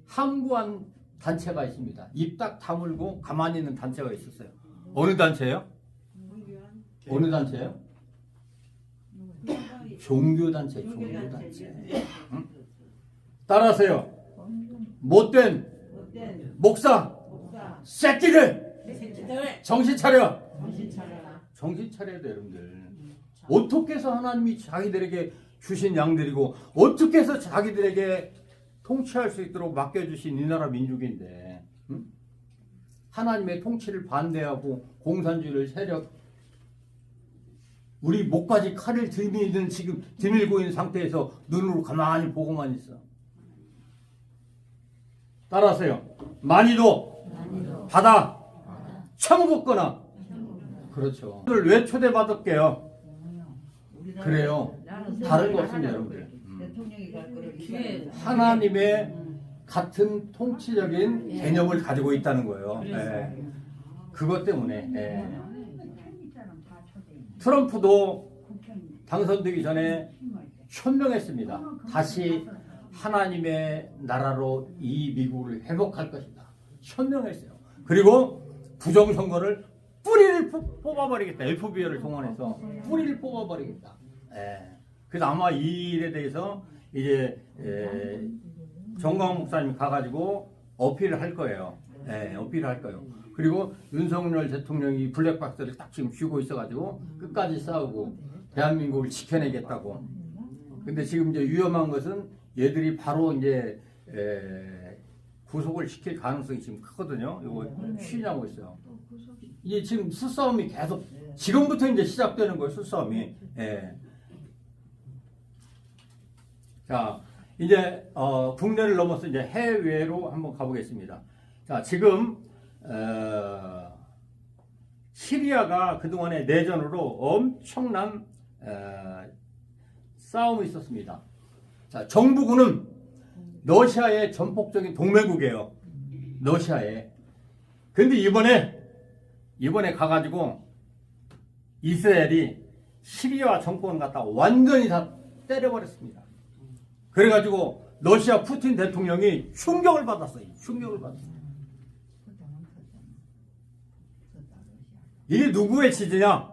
함구한 단체가 있습니다. 입 딱 다물고 가만히 있는 단체가 있었어요. 어느 단체예요? 어느 단체예요? 종교단체. 응? 따라하세요. 못된 목사 새끼들 정신 차려. 정신 차려야 돼요, 여러분들. 어떻게 해서 하나님이 자기들에게 주신 양들이고 어떻게 해서 자기들에게 통치할 수 있도록 맡겨주신 이 나라 민족인데, 응? 하나님의 통치를 반대하고 공산주의를 세력, 우리 목까지 칼을 들밀고 있는 상태에서 눈으로 가만히 보고만 있어. 따라하세요. 많이도 받아 처먹었거나. 그렇죠. 오늘 왜 초대받을게요? 그래요. 다른 거 없습니다, 여러분들. 대통령이 갈 거를 하나님의 같은 통치적인 개념을 가지고 있다는 거예요. 예. 그것 때문에. 예. 트럼프도 당선되기 전에 현명했습니다. 다시 하나님의 나라로 이 미국을 회복할 것이다. 현명했어요. 그리고 부정선거를 뿌리를 뽑아버리겠다. FBI를 동원해서 뿌리를 뽑아버리겠다. 그래서 아마 이 일에 대해서 이제 정광훈 목사님 가가지고 어필을 할 거예요. 어필을 할 거예요. 그리고 윤석열 대통령이 블랙박스를 딱 지금 쥐고 있어가지고 끝까지 싸우고 대한민국을 지켜내겠다고. 근데 지금 이제 위험한 것은 얘들이 바로 이제 구속을 시킬 가능성이 지금 크거든요. 이거 추진하고 있어요. 이게 지금 수싸움이 계속 지금부터 이제 시작되는 거예요. 수싸움이. 자, 이제 국내를 넘어서 이제 해외로 한번 가보겠습니다. 자, 지금 시리아가 그동안의 내전으로 엄청난 싸움이 있었습니다. 자, 정부군은 러시아의 전폭적인 동맹국이에요. 러시아에. 근데 이번에 가가지고 이스라엘이 시리아 정권을 갖다 완전히 다 때려버렸습니다. 그래가지고 러시아 푸틴 대통령이 충격을 받았어요. 충격을 받았어요. 이게 누구의 지지냐?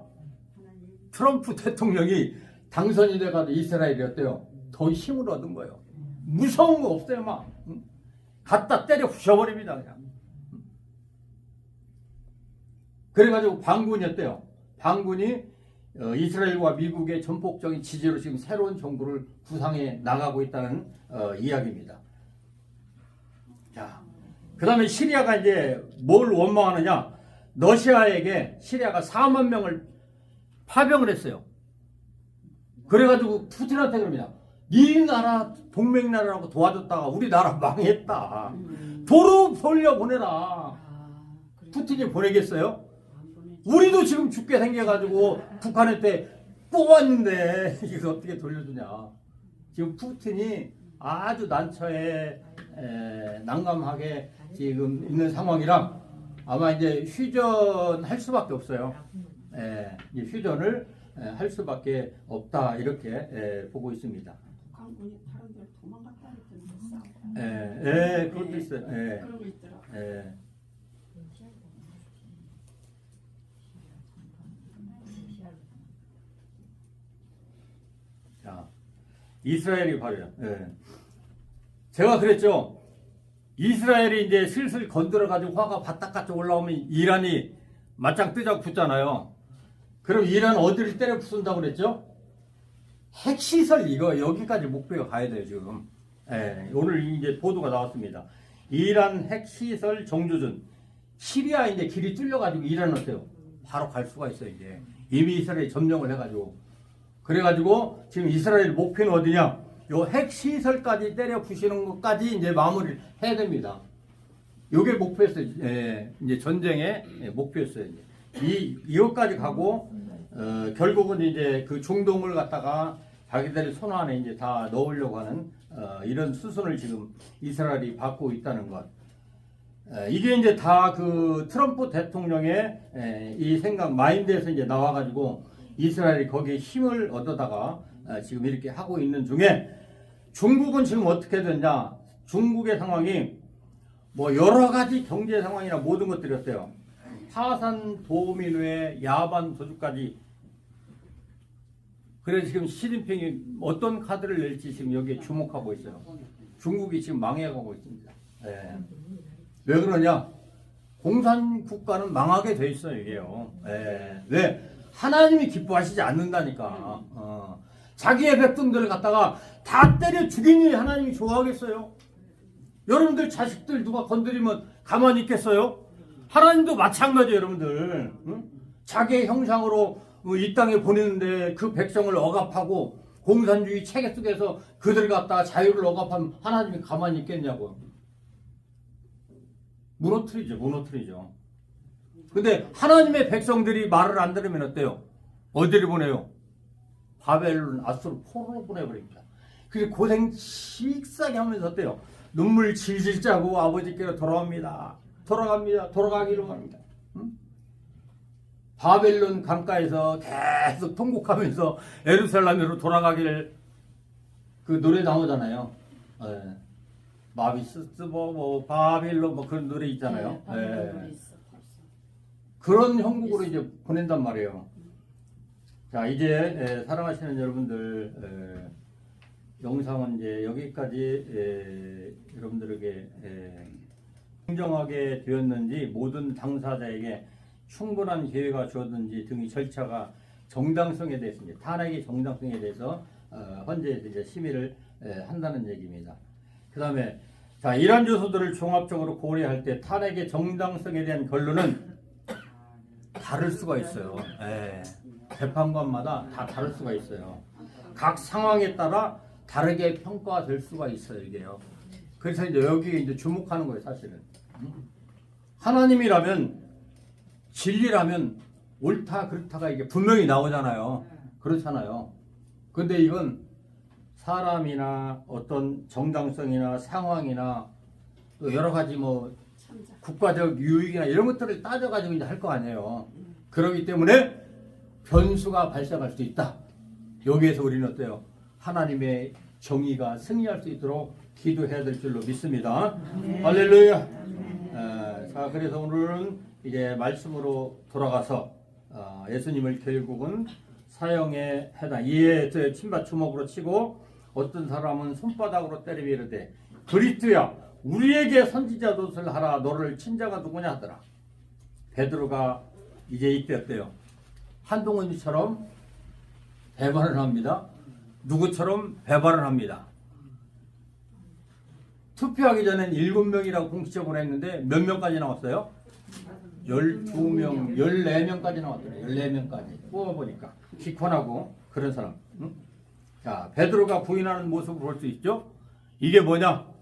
트럼프 대통령이 당선이 돼가지고 이스라엘이었대요. 더 힘을 얻은 거예요. 무서운 거 없어요, 막. 갖다 때려 부셔버립니다, 그냥. 그래가지고 반군이었대요. 반군이 이스라엘과 미국의 전폭적인 지지로 지금 새로운 정부를 구상해 나가고 있다는 이야기입니다. 자, 그 다음에 시리아가 이제 뭘 원망하느냐? 러시아에게 시리아가 4만 명을 파병을 했어요. 그래가지고 푸틴한테 그럽니다. 네 나라 동맹나라라고 도와줬다가 우리 나라 망했다. 도로 돌려보내라. 푸틴이 보내겠어요? 우리도 지금 죽게 생겨가지고 북한한테 뽑았는데 이거 어떻게 돌려주냐. 지금 푸틴이 아주 난처해 난감하게 지금 있는 상황이라 아마 이제 휴전할 수밖에 없어요. 이제 휴전을 할 수밖에 없다 이렇게 보고 있습니다. 북한군이 다른 데로 도망갔다 했던데 싸우고. 그것도 있어요. 그런 거 있더라. 자, 이스라엘이 발이야. 제가 그랬죠. 이스라엘이 이제 슬슬 건드려가지고 화가 바닥까지 올라오면 이란이 맞짱 뜨자고 붙잖아요. 그럼 이란 어디를 때려 부순다고 그랬죠? 핵시설 이거 여기까지 목표가 가야 돼요 지금. 오늘 이제 보도가 나왔습니다. 이란 핵시설 정조준 시리아 이제 길이 뚫려가지고 이란 어때요? 바로 갈 수가 있어요 이제. 이미 이스라엘이 점령을 해가지고. 그래가지고 지금 이스라엘 목표는 어디냐? 요 핵시설까지 때려 부시는 것까지 이제 마무리를 해야 됩니다. 요게 목표였어요. 이제 전쟁의 목표였어요. 이것까지 가고, 결국은 이제 그 중동을 갖다가 자기들의 손 안에 이제 다 넣으려고 하는, 이런 수순을 지금 이스라엘이 받고 있다는 것. 이게 이제 다 그 트럼프 대통령의 이 생각, 마인드에서 이제 나와가지고 이스라엘이 거기에 힘을 얻어다가 지금 이렇게 하고 있는 중에 중국은 지금 어떻게 됐냐? 중국의 상황이 뭐 여러 가지 경제 상황이나 모든 것들이 어때요? 파산 도민회 야반 도주까지. 그래서 지금 시진핑이 어떤 카드를 낼지 지금 여기에 주목하고 있어요. 중국이 지금 망해가고 있습니다. 왜 그러냐? 공산 국가는 망하게 돼 있어요, 이게요. 왜? 하나님이 기뻐하시지 않는다니까. 자기의 백성들을 갖다가 다 때려 죽이니 하나님이 좋아하겠어요? 여러분들 자식들 누가 건드리면 가만히 있겠어요? 하나님도 마찬가지예요, 여러분들. 응? 자기의 형상으로 이 땅에 보내는데 그 백성을 억압하고 공산주의 체계 속에서 그들 갖다가 자유를 억압하면 하나님이 가만히 있겠냐고요. 무너뜨리죠. 근데 하나님의 백성들이 말을 안 들으면 어때요? 어디를 보내요? 바벨론 아수르 포로로 보내버립니다. 그래서 고생 씩싸게 하면서 어때요? 눈물 질질 짜고 아버지께로 돌아가기로 합니다. 응? 바벨론 강가에서 계속 통곡하면서 예루살렘으로 돌아가기를 그 노래 나오잖아요. 마비스스 뭐 바벨론 뭐 그런 노래 있잖아요. 그런 형국으로 이제 보낸단 말이에요. 자, 이제 사랑하시는 여러분들, 영상은 이제 여기까지 여러분들에게 공정하게 되었는지, 모든 당사자에게 충분한 기회가 주었는지 등의 절차가 정당성에 대해서, 탄핵의 정당성에 대해서 헌재에서 이제 심의를 한다는 얘기입니다. 그 다음에 자, 이러한 요소들을 종합적으로 고려할 때 탄핵의 정당성에 대한 결론은 다를 수가 있어요. 재판관마다 다 다를 수가 있어요. 각 상황에 따라 다르게 평가될 수가 있어요, 이게요. 그래서 이제 여기에 이제 주목하는 거예요, 사실은. 하나님이라면, 진리라면 옳다 그렇다가 이게 분명히 나오잖아요. 그렇잖아요. 근데 이건 사람이나 어떤 정당성이나 상황이나 또 여러 가지 뭐 국가적 유익이나 이런 것들을 따져가지고 이제 할 거 아니에요. 그렇기 때문에 변수가 발생할 수 있다. 여기에서 우리는 어때요? 하나님의 정의가 승리할 수 있도록 기도해야 될 줄로 믿습니다. 할렐루야. 자, 그래서 오늘은 이제 말씀으로 돌아가서 예수님을 결국은 사형에 해당, 이에 침받 주먹으로 치고 어떤 사람은 손바닥으로 때리며 이르되 그리스도야 우리에게 선지자 노릇을 하라. 너를 친자가 누구냐 하더라. 베드로가 이제 이때 어때요? 한동훈이처럼 배반을 합니다. 누구처럼 배반을 합니다. 투표하기 전엔 7명이라고 공식적으로 했는데 몇 명까지 나왔어요? 12명, 14명까지 나왔더래요. 14명까지 뽑아보니까 기권하고 그런 사람. 응? 자, 베드로가 부인하는 모습을 볼 수 있죠. 이게 뭐냐?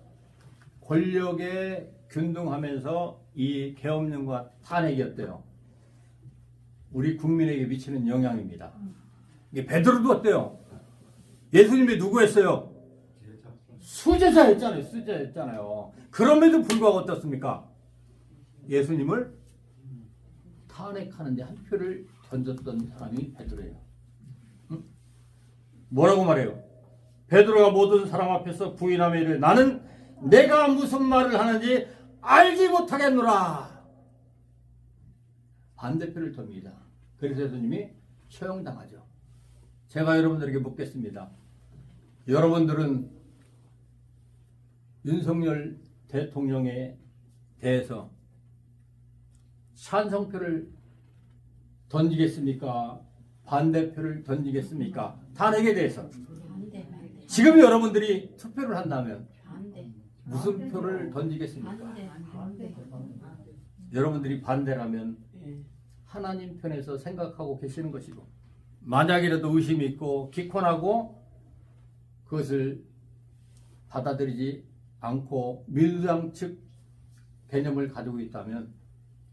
권력에 균등하면서 이 계엄령과 탄핵이었대요. 우리 국민에게 미치는 영향입니다. 이게 베드로도 어때요? 예수님이 누구였어요? 수제자였잖아요. 수제자였잖아요. 그럼에도 불구하고 어떻습니까? 예수님을 탄핵하는데 한 표를 던졌던 사람이 베드로예요. 응? 뭐라고 말해요? 베드로가 모든 사람 앞에서 부인하며 이르되 나는 내가 무슨 말을 하는지 알지 못하겠노라. 반대표를 듭니다. 그래서 예수님이 처형당하죠. 제가 여러분들에게 묻겠습니다. 여러분들은 윤석열 대통령에 대해서 찬성표를 던지겠습니까? 반대표를 던지겠습니까? 탄핵에 대해서. 지금 여러분들이 투표를 한다면 무슨 표를 던지겠습니까? 여러분들이 반대라면 하나님 편에서 생각하고 계시는 것이고, 만약이라도 의심이 있고 기권하고 그것을 받아들이지 않고 민주당 측 개념을 가지고 있다면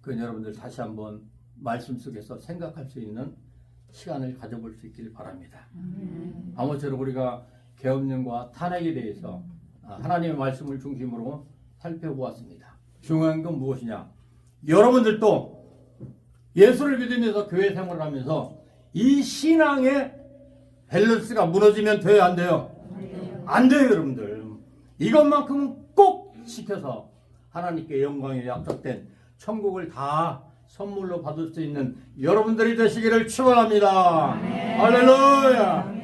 그건 여러분들 다시 한번 말씀 속에서 생각할 수 있는 시간을 가져볼 수 있길 바랍니다. 아무쪼록 우리가 계엄령과 탄핵에 대해서 하나님의 말씀을 중심으로 살펴보았습니다. 중요한 건 무엇이냐? 여러분들도 예수를 믿으면서 교회 생활을 하면서 이 신앙의 밸런스가 무너지면 돼요, 안 돼요? 안 돼요, 여러분들. 이것만큼은 꼭 지켜서 하나님께 영광이 약속된 천국을 다 선물로 받을 수 있는 여러분들이 되시기를 축원합니다. 할렐루야.